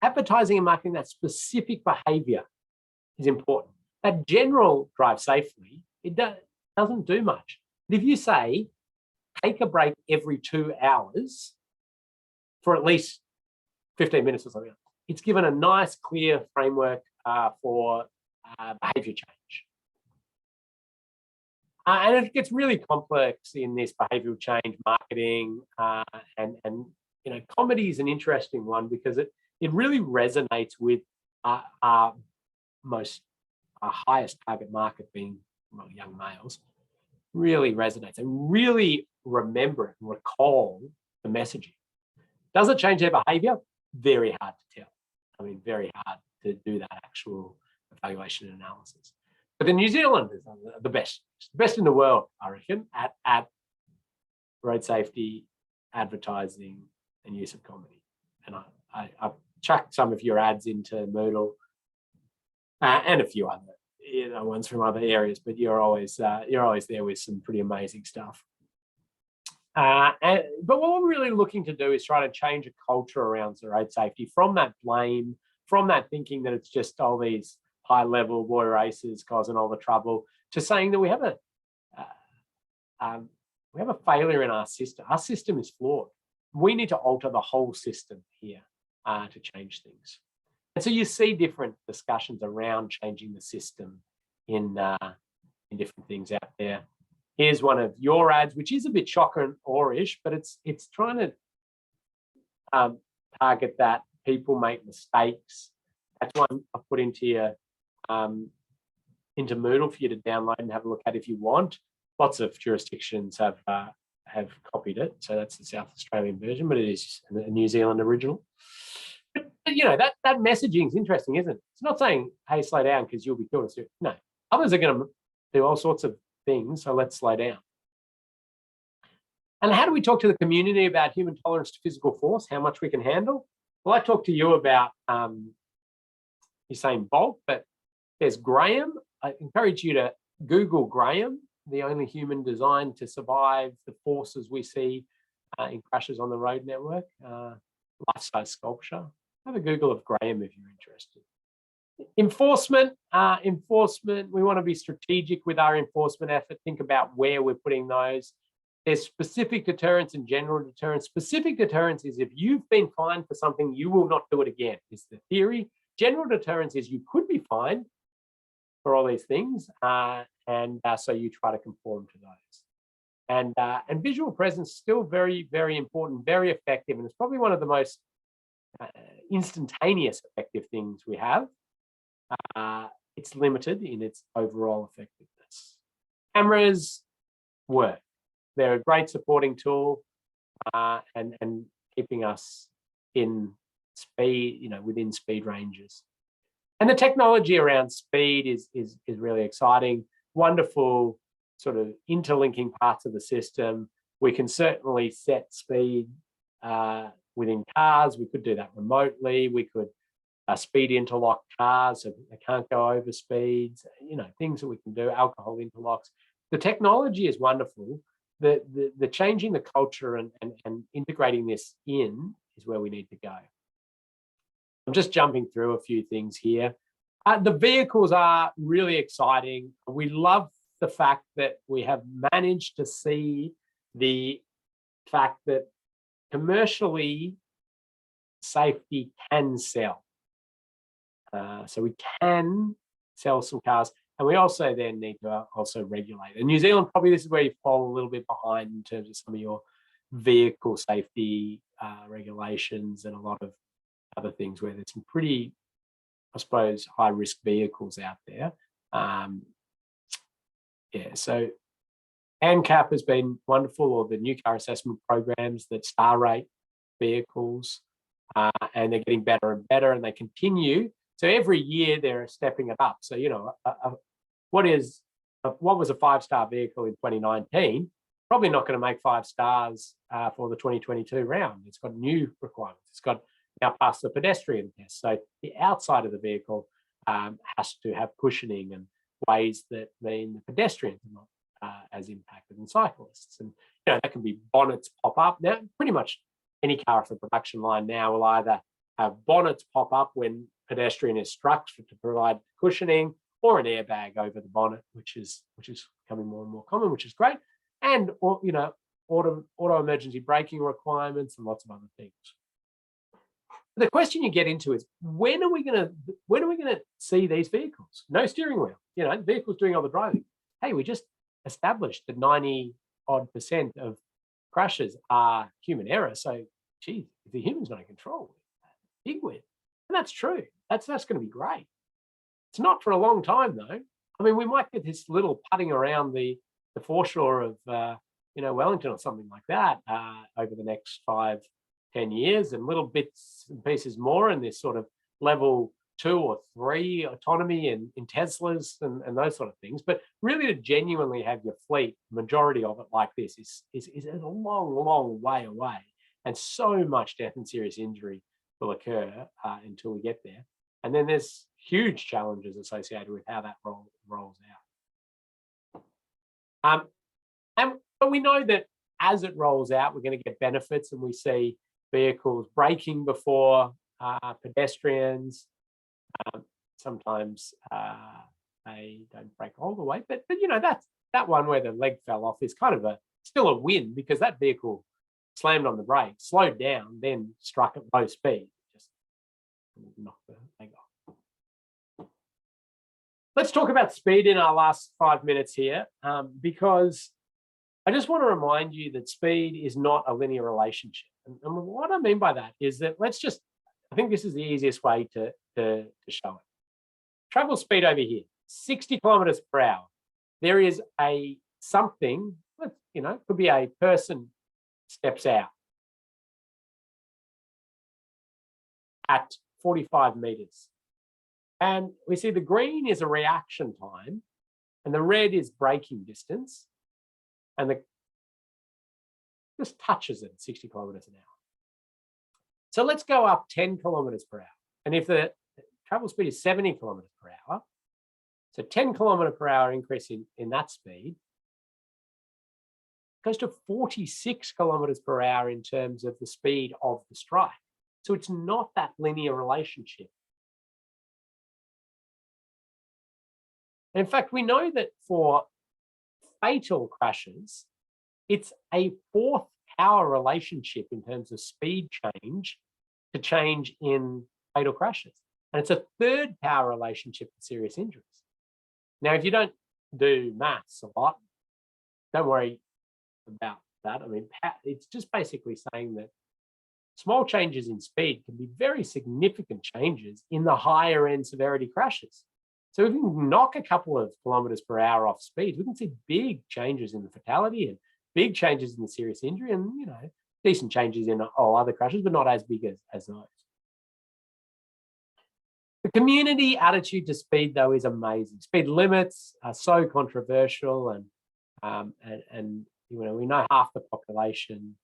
Advertising and marketing that specific behaviour is important. That general drive safely, it doesn't do much. But if you say, take a break every 2 hours for at least 15 minutes or something, it's given a nice, clear framework for behaviour change. And it gets really complex in this behavioural change marketing, and you know, comedy is an interesting one because it really resonates with our highest target market, being young males. Really resonates and really remember it and recall the messaging. Does it change their behaviour? Very hard to tell. I mean, very hard to do that actual evaluation and analysis. But the New Zealanders are the best in the world, I reckon, at road safety, advertising, and use of comedy. And I've chucked some of your ads into Moodle and a few other ones from other areas, but you're always there with some pretty amazing stuff. But what we're really looking to do is try to change a culture around road safety from that blame, from that thinking that it's just all these high-level boy racers causing all the trouble, to saying that we have a failure in our system. Our system is flawed. We need to alter the whole system here to change things. And so you see different discussions around changing the system in different things out there. Here's one of your ads, which is a bit shocker or ish, but it's trying to target that people make mistakes. That's one I've put into Moodle for you to download and have a look at if you want. Lots of jurisdictions have copied it, so that's the South Australian version, but it is a New Zealand original. But you know, that messaging is interesting, isn't it? It's not saying, hey, slow down because you'll be killed. No, others are going to do all sorts of things, so let's slow down. And how do we talk to the community about human tolerance to physical force, how much we can handle? Well, I talked to you about Usain Bolt, but there's Graham. I encourage you to Google Graham, the only human designed to survive the forces we see in crashes on the road network, life-size sculpture. Have a Google of Graham if you're interested. Enforcement, we want to be strategic with our enforcement effort. Think about where we're putting those. There's specific deterrence and general deterrence. Specific deterrence is if you've been fined for something, you will not do it again, is the theory. General deterrence is you could be fined for all these things, and so you try to conform to those. And visual presence is still very, very important, very effective, and it's probably one of the most instantaneous effective things we have. It's limited in its overall effectiveness. Cameras work. They're a great supporting tool and keeping us in speed, you know, within speed ranges. And the technology around speed is really exciting. Wonderful sort of interlinking parts of the system. We can certainly set speed within cars. We could do that remotely. We could speed interlock cars so they can't go over speeds, you know, things that we can do, alcohol interlocks. The technology is wonderful. The changing the culture and integrating this in is where we need to go. I'm just jumping through a few things here. The vehicles are really exciting. We love the fact that we have managed to see the fact that commercially safety can sell. So we can sell some cars, and we also then need to also regulate. In New Zealand, probably this is where you fall a little bit behind in terms of some of your vehicle safety regulations and a lot of other things where there's some pretty, I suppose, high-risk vehicles out there. Yeah, so ANCAP has been wonderful, or the new car assessment programs that star rate vehicles, and they're getting better and better, and they continue. So every year they're stepping it up. So, you know, what was a 5-star vehicle in 2019? Probably not going to make 5 stars for the 2022 round. It's got new requirements. It's got now pass the pedestrian test. So the outside of the vehicle has to have cushioning and ways that mean the pedestrians are not as impacted, and cyclists. And that can be bonnets pop up. Now, pretty much any car off the production line now will either have bonnets pop up when pedestrian is struck to provide cushioning, or an airbag over the bonnet, which is becoming more and more common, which is great. And auto emergency braking requirements and lots of other things. The question you get into is, when are we going to see these vehicles? No steering wheel. The vehicle's doing all the driving. Hey, we just established that 90% of crashes are human error. So, geez, if the human's not in control, big win. And that's true. That's going to be great. It's not for a long time, though. I mean, we might get this little putting around the foreshore of Wellington or something like that over the next 5-10 years, and little bits and pieces more in this sort of level 2 or 3 autonomy in Teslas and those sort of things. But really, to genuinely have your fleet, majority of it like this, is a long, long way away, and so much death and serious injury will occur until we get there. And then there's huge challenges associated with how that rolls out. But we know that as it rolls out, we're going to get benefits, and we see vehicles braking before pedestrians. Sometimes they don't brake all the way, but that one where the leg fell off is kind of still a win, because that vehicle slammed on the brake, slowed down, then struck at low speed, just knocked the leg off. Let's talk about speed in our last 5 minutes here, because I just want to remind you that speed is not a linear relationship. And what I mean by that is that I think this is the easiest way to show it. Travel speed over here, 60 kilometers per hour. There is something, could be a person steps out at 45 meters. And we see the green is a reaction time, and the red is braking distance, and just touches it at 60 kilometers an hour. So let's go up 10 kilometers per hour. And if the travel speed is 70 kilometers per hour, so 10 kilometer per hour increase in that speed goes to 46 kilometers per hour in terms of the speed of the strike. So it's not that linear relationship. In fact, we know that for fatal crashes, it's a 4th power relationship in terms of speed change in fatal crashes. And it's a 3rd power relationship for serious injuries. Now, if you don't do maths a lot, don't worry about that. I mean, it's just basically saying that small changes in speed can be very significant changes in the higher end severity crashes. So if we can knock a couple of kilometers per hour off speed, we can see big changes in the fatality and big changes in the serious injury, and decent changes in all other crashes, but not as big as those. The community attitude to speed, though, is amazing. Speed limits are so controversial, and we know half the population.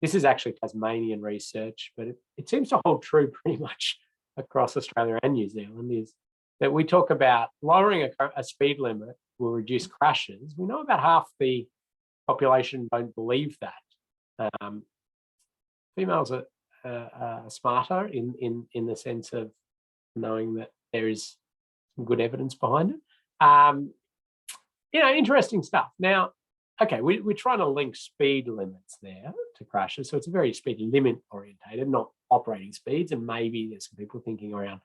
This is actually Tasmanian research, but it seems to hold true pretty much across Australia and New Zealand, is that we talk about lowering a speed limit will reduce crashes. We know about half the population don't believe that. Females are smarter in the sense of knowing that there is some good evidence behind it. Interesting stuff. Now, okay, we're trying to link speed limits there to crashes. So it's a very speed limit orientated, not operating speeds. And maybe there's some people thinking around,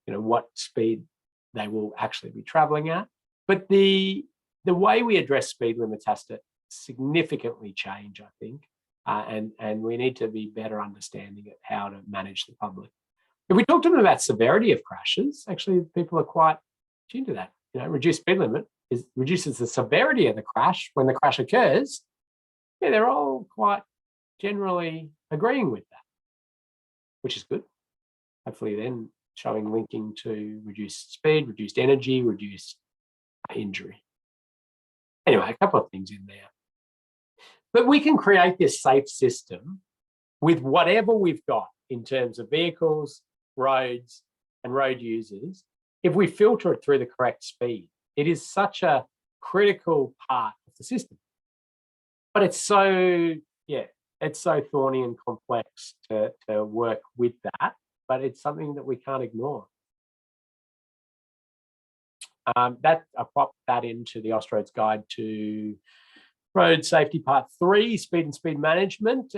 what speed they will actually be traveling at. But the way we address speed limits has to significantly change, I think. And we need to be better understanding of how to manage the public. If we talk to them about severity of crashes, actually people are quite tuned to that. Reduced speed limit reduces the severity of the crash when the crash occurs. Yeah, they're all quite generally agreeing with that, which is good. Hopefully then showing linking to reduced speed, reduced energy, reduced injury. Anyway, a couple of things in there. But we can create this safe system with whatever we've got in terms of vehicles, roads, and road users if we filter it through the correct speed. It is such a critical part of the system. But it's so, it's so thorny and complex to work with that, but it's something that we can't ignore. I popped that into the Austroads Guide to Road Safety Part 3, Speed and Speed Management,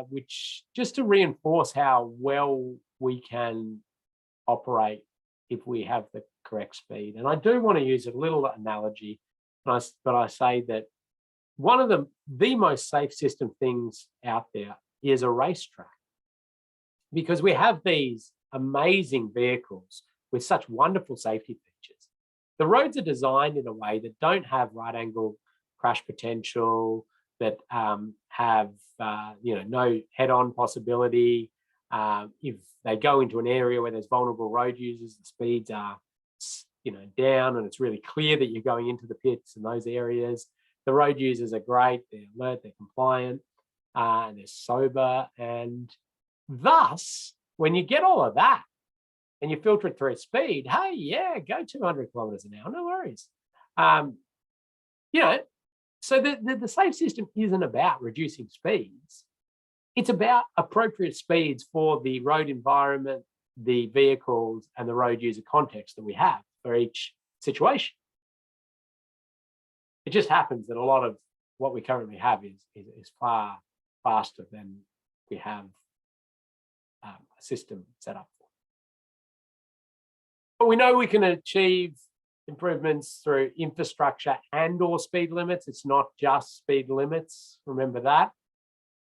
which just to reinforce how well we can operate if we have the correct speed. And I do want to use a little analogy, but I say that one of the most safe system things out there is a racetrack, because we have these amazing vehicles with such wonderful safety features. The roads are designed in a way that don't have right angle crash potential, that have no head-on possibility. If they go into an area where there's vulnerable road users, the speeds are down, and it's really clear that you're going into the pits in those areas. The road users are great, they're alert, they're compliant, and they're sober. And thus, when you get all of that and you filter it through speed, hey, yeah, go 200 kilometers an hour, no worries. So the safe system isn't about reducing speeds. It's about appropriate speeds for the road environment, the vehicles, and the road user context that we have for each situation. It just happens that a lot of what we currently have is far faster than we have a system set up for. But we know we can achieve improvements through infrastructure and/or speed limits. It's not just speed limits. Remember that.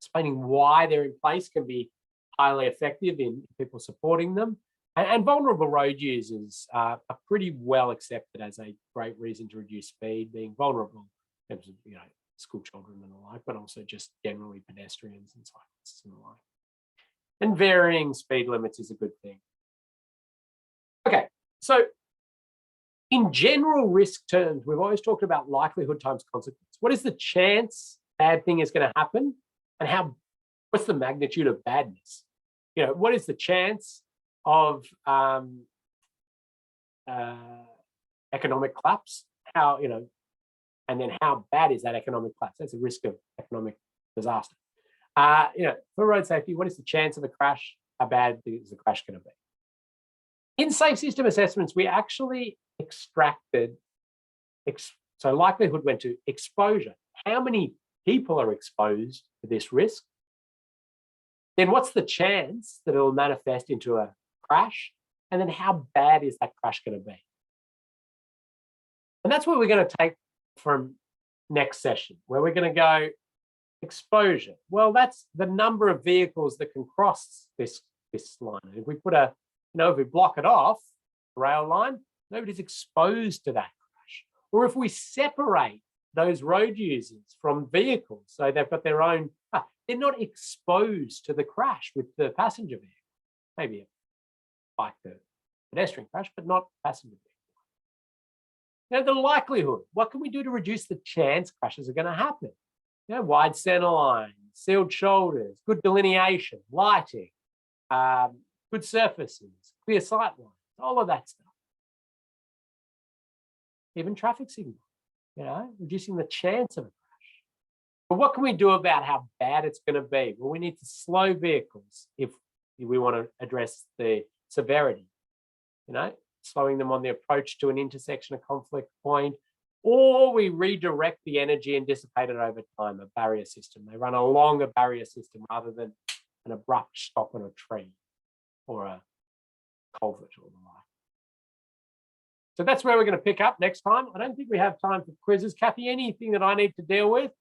Explaining why they're in place can be highly effective in people supporting them. And vulnerable road users are pretty well accepted as a great reason to reduce speed, being vulnerable in terms of school children and the like, but also just generally pedestrians and cyclists and the like. And varying speed limits is a good thing. Okay, so in general risk terms, we've always talked about likelihood times consequence. What is the chance bad thing is going to happen, and what's the magnitude of badness? What is the chance of economic collapse? And then how bad is that economic collapse? That's a risk of economic disaster. For road safety, what is the chance of a crash? How bad is the crash going to be? In safe system assessments, we actually extracted, so likelihood went to exposure. How many people are exposed to this risk? Then what's the chance that it will manifest into a crash? And then how bad is that crash going to be? And that's what we're going to take from next session, where we're going to go exposure. Well, that's the number of vehicles that can cross this line. And if we put if we block it off, the rail line, nobody's exposed to that crash. Or if we separate those road users from vehicles, so they've got their own, they're not exposed to the crash with the passenger vehicle. Maybe like the pedestrian crash, but not passenger vehicle. The likelihood, what can we do to reduce the chance crashes are going to happen? Wide center lines, sealed shoulders, good delineation, lighting, good surfaces, clear sight lines, all of that stuff. Even traffic signals, reducing the chance of a crash. But what can we do about how bad it's going to be? Well, we need to slow vehicles if we want to address the severity, slowing them on the approach to an intersection, a conflict point, or we redirect the energy and dissipate it over time, a barrier system. They run along a barrier system rather than an abrupt stop on a tree or a culvert or the like. So that's where we're going to pick up next time. I don't think we have time for quizzes. Kathy, anything that I need to deal with?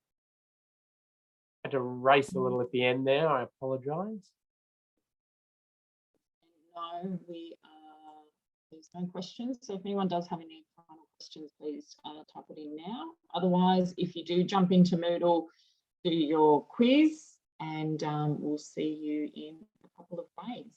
I had to race a little at the end there. I apologise. No, there's no questions. So if anyone does have any final questions, please type it in now. Otherwise, if you do jump into Moodle, do your quiz, and we'll see you in a couple of days.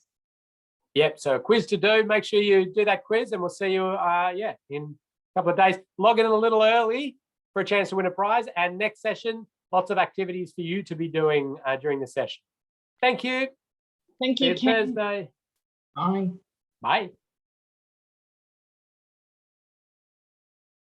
Yep, so a quiz to do. Make sure you do that quiz, and we'll see you in a couple of days. Log in a little early for a chance to win a prize. And next session, lots of activities for you to be doing during the session. Thank you. Thank See you, you Ken. Thursday. Bye. Bye.